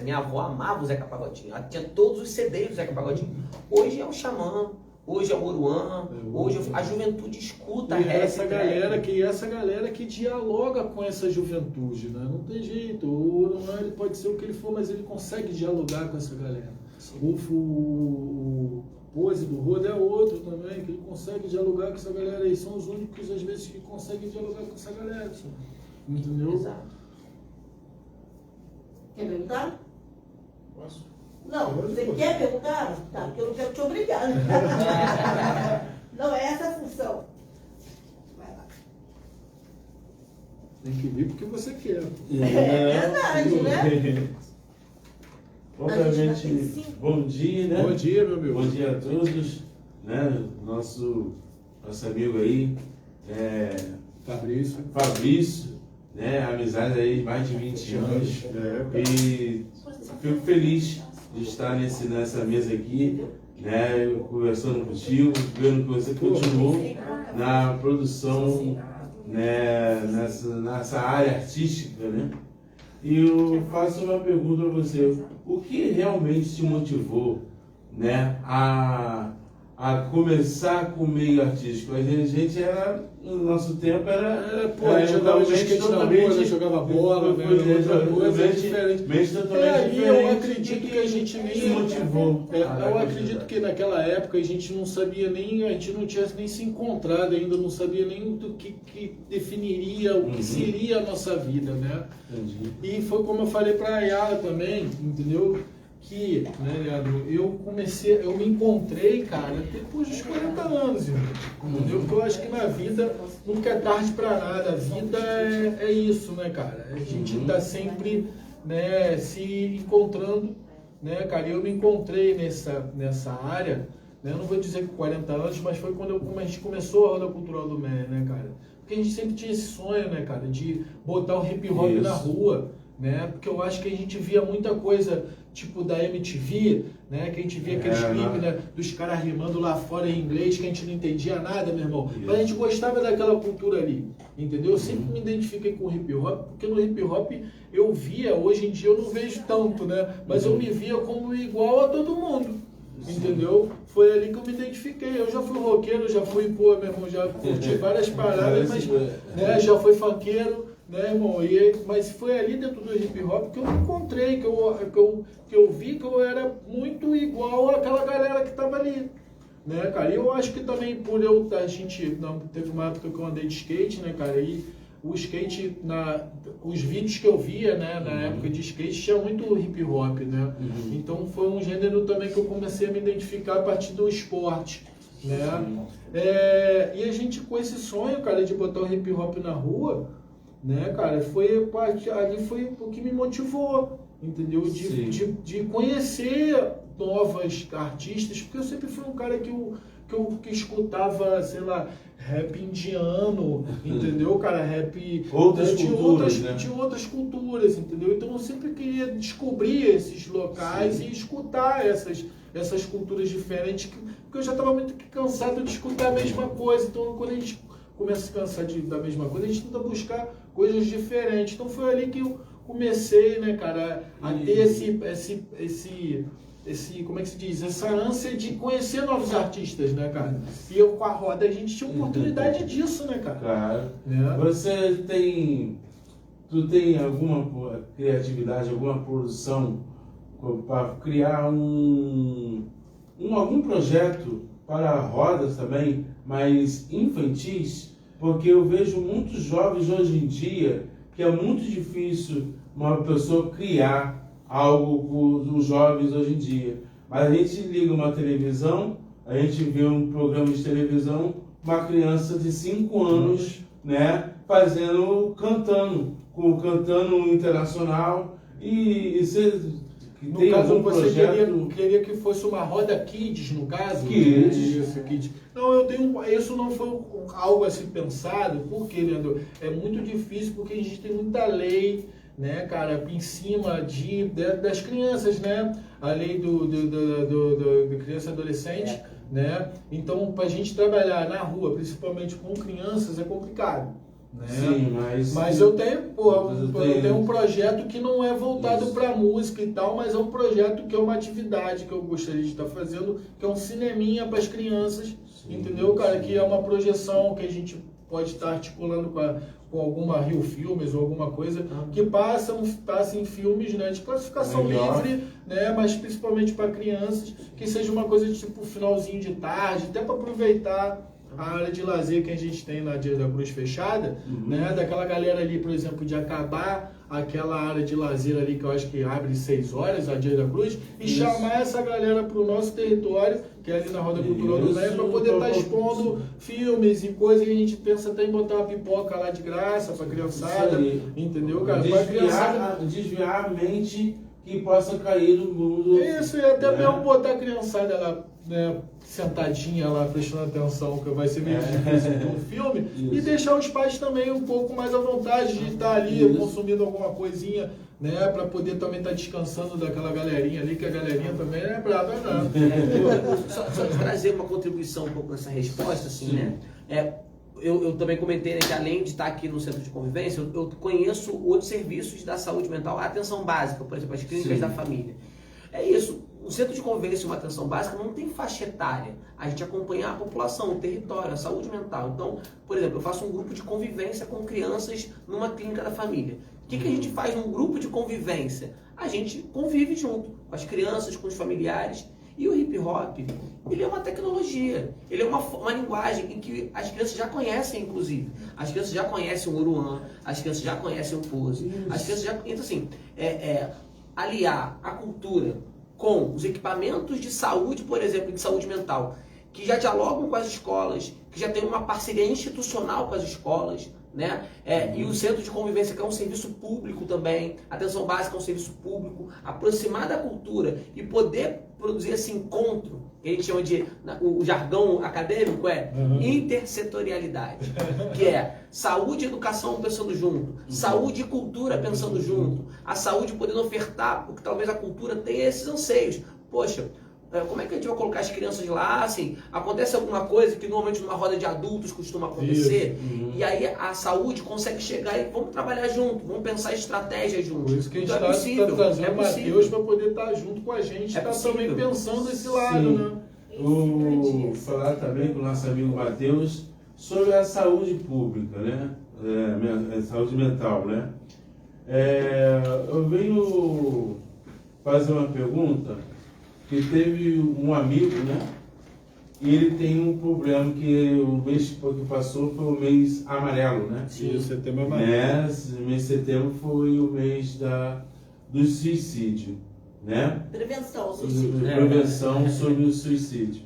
Minha avó amava o Zeca Pagodinho. Ela tinha todos os CDs do Zeca Pagodinho. Hoje é o xamã. hoje é Moruan, hoje a juventude escuta e rap, essa galera que dialoga com essa juventude, né? Não tem jeito, o Moruan ele pode ser o que ele for, mas ele consegue dialogar com essa galera. O Pose do Rodo é outro também, que ele consegue dialogar com essa galera aí, são os únicos às vezes que conseguem dialogar com essa galera, entendeu? Exato. Quer perguntar? Posso? Não, você quer perguntar? Tá, porque eu não quero te obrigar. Não é essa a função. Vai lá. Tem que vir porque você quer. É verdade, né? Obviamente, bom dia, né? Bom dia, meu amigo. Bom dia a todos, né? Nosso amigo aí, Fabrício, né? Amizade aí de mais de 20 anos. E fico feliz de estar nessa mesa aqui, né? Conversando contigo, vendo que você continuou na produção, né? Nessa área artística, né? E eu faço uma pergunta para você: o que realmente te motivou, né, a começar com o meio artístico? A gente era, no nosso tempo, jogava de skate na rua, jogava bola, outra coisa diferente. Eu acredito que a gente nem se motivou. Eu acredito que naquela época a gente não sabia nem, a gente não tinha nem se encontrado ainda, não sabia nem do que definiria o que seria a nossa vida, né? Entendi. E foi como eu falei para a Yara também, entendeu? Que, né, Leandro, eu me encontrei, cara, depois dos 40 anos, entendeu? Porque eu acho que na vida nunca é tarde para nada, a vida é isso, né, cara? A gente tá sempre, né, se encontrando, né, cara? Eu me encontrei nessa área, né? Eu não vou dizer com 40 anos, mas foi quando a gente começou a Roda Cultural do MER, né, cara? Porque a gente sempre tinha esse sonho, né, cara, de botar o hip hop na rua, né? Porque eu acho que a gente via muita coisa tipo da MTV, né? Que a gente via aqueles clipes, né, dos caras rimando lá fora em inglês, que a gente não entendia nada, meu irmão. Mas a gente gostava daquela cultura ali, entendeu? Eu sempre me identifiquei com o hip hop, porque no hip hop eu via, hoje em dia eu não vejo tanto, né? Mas eu me via como igual a todo mundo, entendeu? Foi ali que eu me identifiquei. Eu já fui roqueiro, já fui, meu irmão, já curti várias paradas, mas, né, já fui funkeiro, né, irmão? Mas foi ali dentro do hip hop que eu me encontrei, que eu vi que eu era muito igual àquela galera que tava ali, né, cara? E eu acho que também por teve uma época que eu andei de skate, né, cara? E o skate, os vídeos que eu via, né, na época de skate, tinha muito hip hop, né? Então foi um gênero também que eu comecei a me identificar a partir do esporte, né? E a gente, com esse sonho, cara, de botar o hip hop na rua, né, cara, ali foi o que me motivou, entendeu? De conhecer novas artistas, porque eu sempre fui um cara que escutava, sei lá, rap indiano, entendeu, cara? Rap de outras culturas, entendeu? Então eu sempre queria descobrir esses locais e escutar essas culturas diferentes, porque eu já estava muito cansado de escutar a mesma coisa. Então quando a gente começa a se cansar da mesma coisa, a gente tenta buscar coisas diferentes. Então foi ali que eu comecei, né, cara, a ter esse, como é que se diz, essa ânsia de conhecer novos artistas, né, cara? E eu com a Roda, a gente tinha oportunidade disso, né, cara? Claro. É. Tu tem alguma criatividade, alguma produção para criar algum projeto para rodas também, mas infantis? Porque eu vejo muitos jovens hoje em dia que é muito difícil uma pessoa criar algo com os jovens hoje em dia. Mas a gente liga uma televisão, a gente vê um programa de televisão, uma criança de 5 anos, né, cantando internacional, e você no tem caso, algum você projeto? queria que fosse uma roda kids, no caso? Kids. Não, isso não foi algo assim pensado, porque, Leandro, é muito difícil, porque a gente tem muita lei, né, cara, em cima das crianças, né? A lei do criança e adolescente, né? Então, para a gente trabalhar na rua, principalmente com crianças, é complicado, né? Sim, mas eu tenho, eu tenho um projeto que não é voltado para música e tal, mas é um projeto que é uma atividade que eu gostaria de estar fazendo, que é um cineminha para as crianças, entendeu, cara? Que é uma projeção que a gente pode estar articulando com alguma Rio Filmes ou alguma coisa que passem filmes, né, de classificação livre, né, mas principalmente para crianças, que seja uma coisa de tipo finalzinho de tarde, até para aproveitar a área de lazer que a gente tem na Dias da Cruz fechada, né, daquela galera ali, por exemplo, de acabar aquela área de lazer ali que eu acho que abre 6 horas, a Dias da Cruz, e chamar essa galera para o nosso território, que é ali na Roda Cultural do Velho, para poder estar expondo filmes e coisas, e a gente pensa até em botar uma pipoca lá de graça para criançada, entendeu, cara? Desviar a mente que possa cair no mundo. Isso, e até mesmo botar a criançada lá, né, sentadinha lá, prestando atenção, que vai ser meio difícil de um filme, e deixar os pais também um pouco mais à vontade de estar ali consumindo alguma coisinha, né, para poder também estar descansando daquela galerinha ali, que a galerinha também é brava, né? Só trazer uma contribuição um pouco nessa resposta, assim, né? Eu também comentei, né, que além de estar aqui no centro de convivência, eu conheço outros serviços da saúde mental, a atenção básica, por exemplo, as clínicas da família. É isso, o centro de convivência e uma atenção básica não tem faixa etária. A gente acompanha a população, o território, a saúde mental. Então, por exemplo, eu faço um grupo de convivência com crianças numa clínica da família. O que a gente faz num grupo de convivência? A gente convive junto com as crianças, com os familiares. E o hip hop, ele é uma tecnologia, ele é uma linguagem em que as crianças já conhecem, inclusive. As crianças já conhecem o Oruan, as crianças já conhecem o Pose, as crianças já... Então, assim, aliar a cultura com os equipamentos de saúde, por exemplo, de saúde mental, que já dialogam com as escolas, que já tem uma parceria institucional com as escolas, né? E o centro de convivência, que é um serviço público também, a atenção básica é um serviço público, aproximar da cultura e poder produzir esse encontro, que a gente chama de, o jargão acadêmico intersetorialidade, que é saúde e educação pensando junto, saúde e cultura pensando junto, a saúde podendo ofertar, porque talvez a cultura tenha esses anseios. Poxa, como é que a gente vai colocar as crianças lá, assim, acontece alguma coisa que normalmente numa roda de adultos costuma acontecer, e aí a saúde consegue chegar e vamos trabalhar junto, vamos pensar estratégias juntos. Por isso que a gente então, está trazendo o Matheus para poder estar junto com a gente, está também pensando esse lado, né? Vou falar também com o nosso amigo Matheus sobre a saúde pública, né? Saúde mental, né? Eu venho fazer uma pergunta, que teve um amigo, né? E ele tem um problema que o mês que passou foi o mês amarelo, né? Sim, setembro amarelo. O mês de setembro foi o mês do suicídio, né? Prevenção ao suicídio. Prevenção sobre o suicídio.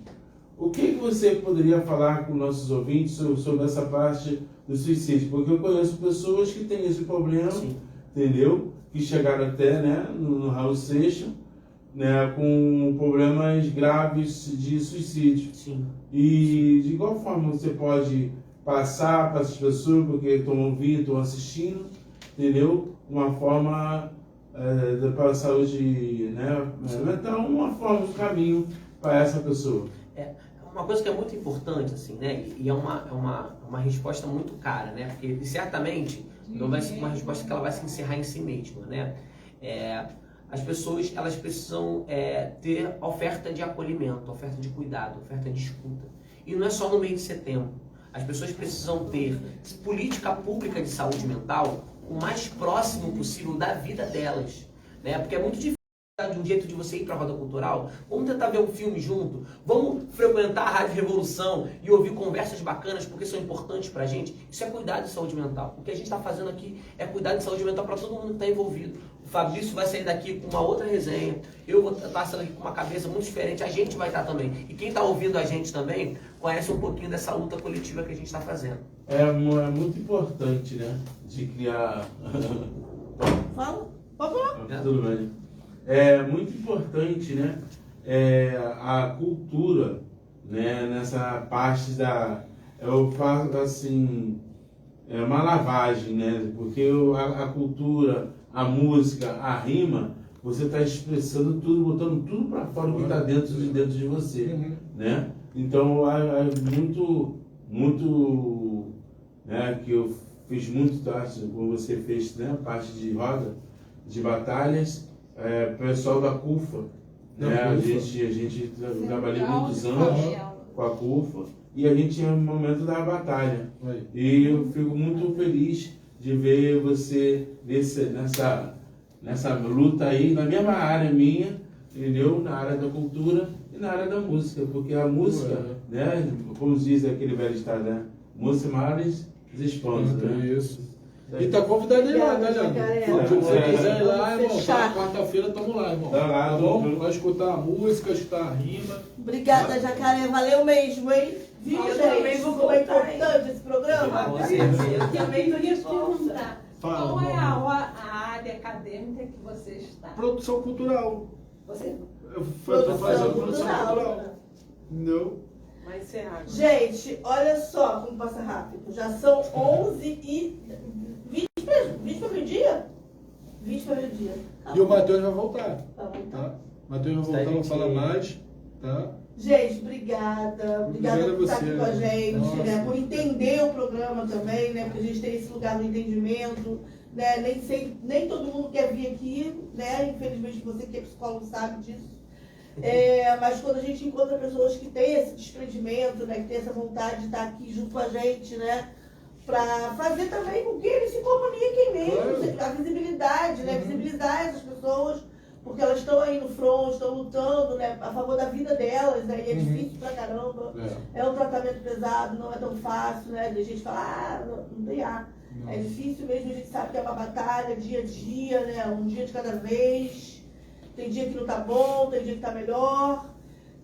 O que você poderia falar com nossos ouvintes sobre essa parte do suicídio? Porque eu conheço pessoas que têm esse problema, entendeu? Que chegaram até, né, no Raul Seixas, né, com problemas graves de suicídio. E de igual forma você pode passar para essas pessoas, porque estão ouvindo, estão assistindo, entendeu? Uma forma para a saúde, né, mental, uma forma, um caminho para essa pessoa. Uma coisa que é muito importante, assim, né, e é uma resposta muito cara, né, porque certamente não vai ser uma resposta que ela vai se encerrar em si mesma, né. As pessoas, elas precisam ter oferta de acolhimento, oferta de cuidado, oferta de escuta. E não é só no mês de setembro. As pessoas precisam ter política pública de saúde mental o mais próximo possível da vida delas, né? Porque é muito difícil de um jeito de você ir para a roda cultural. Vamos tentar ver um filme junto, vamos frequentar a Rádio Revolução e ouvir conversas bacanas porque são importantes para a gente. Isso é cuidar de saúde mental. O que a gente está fazendo aqui é cuidar de saúde mental para todo mundo que está envolvido. O Fabrício vai sair daqui com uma outra resenha, eu vou estar saindo aqui com uma cabeça muito diferente, a gente vai estar também. E quem está ouvindo a gente também conhece um pouquinho dessa luta coletiva que a gente está fazendo. É muito importante, né, de criar... Fala, pode falar. Tudo bem. É muito importante, né, a cultura, né, nessa parte eu faço assim, uma lavagem, né, porque a cultura, a música, a rima, você está expressando tudo, botando tudo para fora que está dentro de você, né? Então é muito, né, que eu fiz muito tarde, como você fez, né? Parte de roda, de batalhas, pessoal da CUFA, né? A gente trabalhei muitos anos com a CUFA e a gente tinha um momento da batalha. E eu fico muito feliz de ver você nessa luta aí, na mesma área minha, entendeu? Na área da cultura e na área da música, porque a música, né? Como diz aquele velho estado, né? Música mais espantos, né? Isso. E tá convidado aí lá, né, Leandro? Se você quiser ir lá, irmão, quarta-feira estamos lá, irmão. Tá bom? Vai escutar a música, escutar a rima. Obrigada, Jacaré. Valeu mesmo, hein? Viu, gente? Como é importante esse programa? Eu também tô de perguntar. Fala, qual é a área acadêmica que você está? Produção cultural. Você? Eu tô fazendo produção cultural. Não. Mas você acha? Gente, olha só como passa rápido. Já são 11h20 para meio-dia? 20 para meio-dia. E o Matheus vai voltar. Tá bom, Tá? Matheus vai voltar, não fala mais. Tá? Gente, obrigada. Obrigada por estar aqui com a gente, né? Por entender o programa também, né? Porque a gente tem esse lugar do entendimento, né? Nem todo mundo quer vir aqui, né? Infelizmente você que é psicólogo sabe disso. Mas quando a gente encontra pessoas que têm esse desprendimento, né? Que tem essa vontade de estar aqui junto com a gente, né? Para fazer também com que eles se comuniquem mesmo, a visibilidade, né? Visibilizar essas pessoas, porque elas estão aí no front, estão lutando, né, a favor da vida delas, né, e é difícil pra caramba. É um tratamento pesado, não é tão fácil, né, de a gente falar, não tem ar. Não. É difícil mesmo, a gente sabe que é uma batalha, dia a dia, né, um dia de cada vez. Tem dia que não tá bom, tem dia que tá melhor.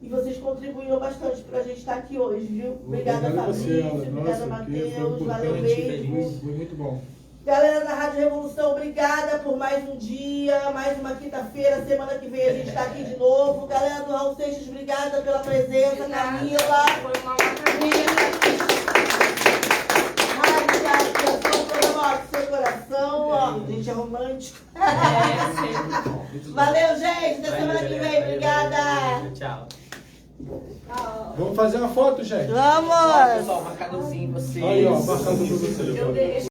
E vocês contribuíram bastante pra gente estar aqui hoje, viu? Obrigada, Fabrício, obrigada, Matheus, valeu mesmo. Foi muito bom. Galera da Rádio Revolução, obrigada por mais um dia, mais uma quinta-feira. Semana que vem a gente está aqui de novo. Galera do Raul Seixas, obrigada pela presença. Camila. Foi uma maravilha. Rádio Atenção, programa do seu coração. Ó, a gente é romântico. Valeu, gente. Até semana que vem. Obrigada. Tchau. Vamos fazer uma foto, gente? Vamos! Pessoal, marcadorzinho, você. Aí, ó, marcador pra você. Eu deixo.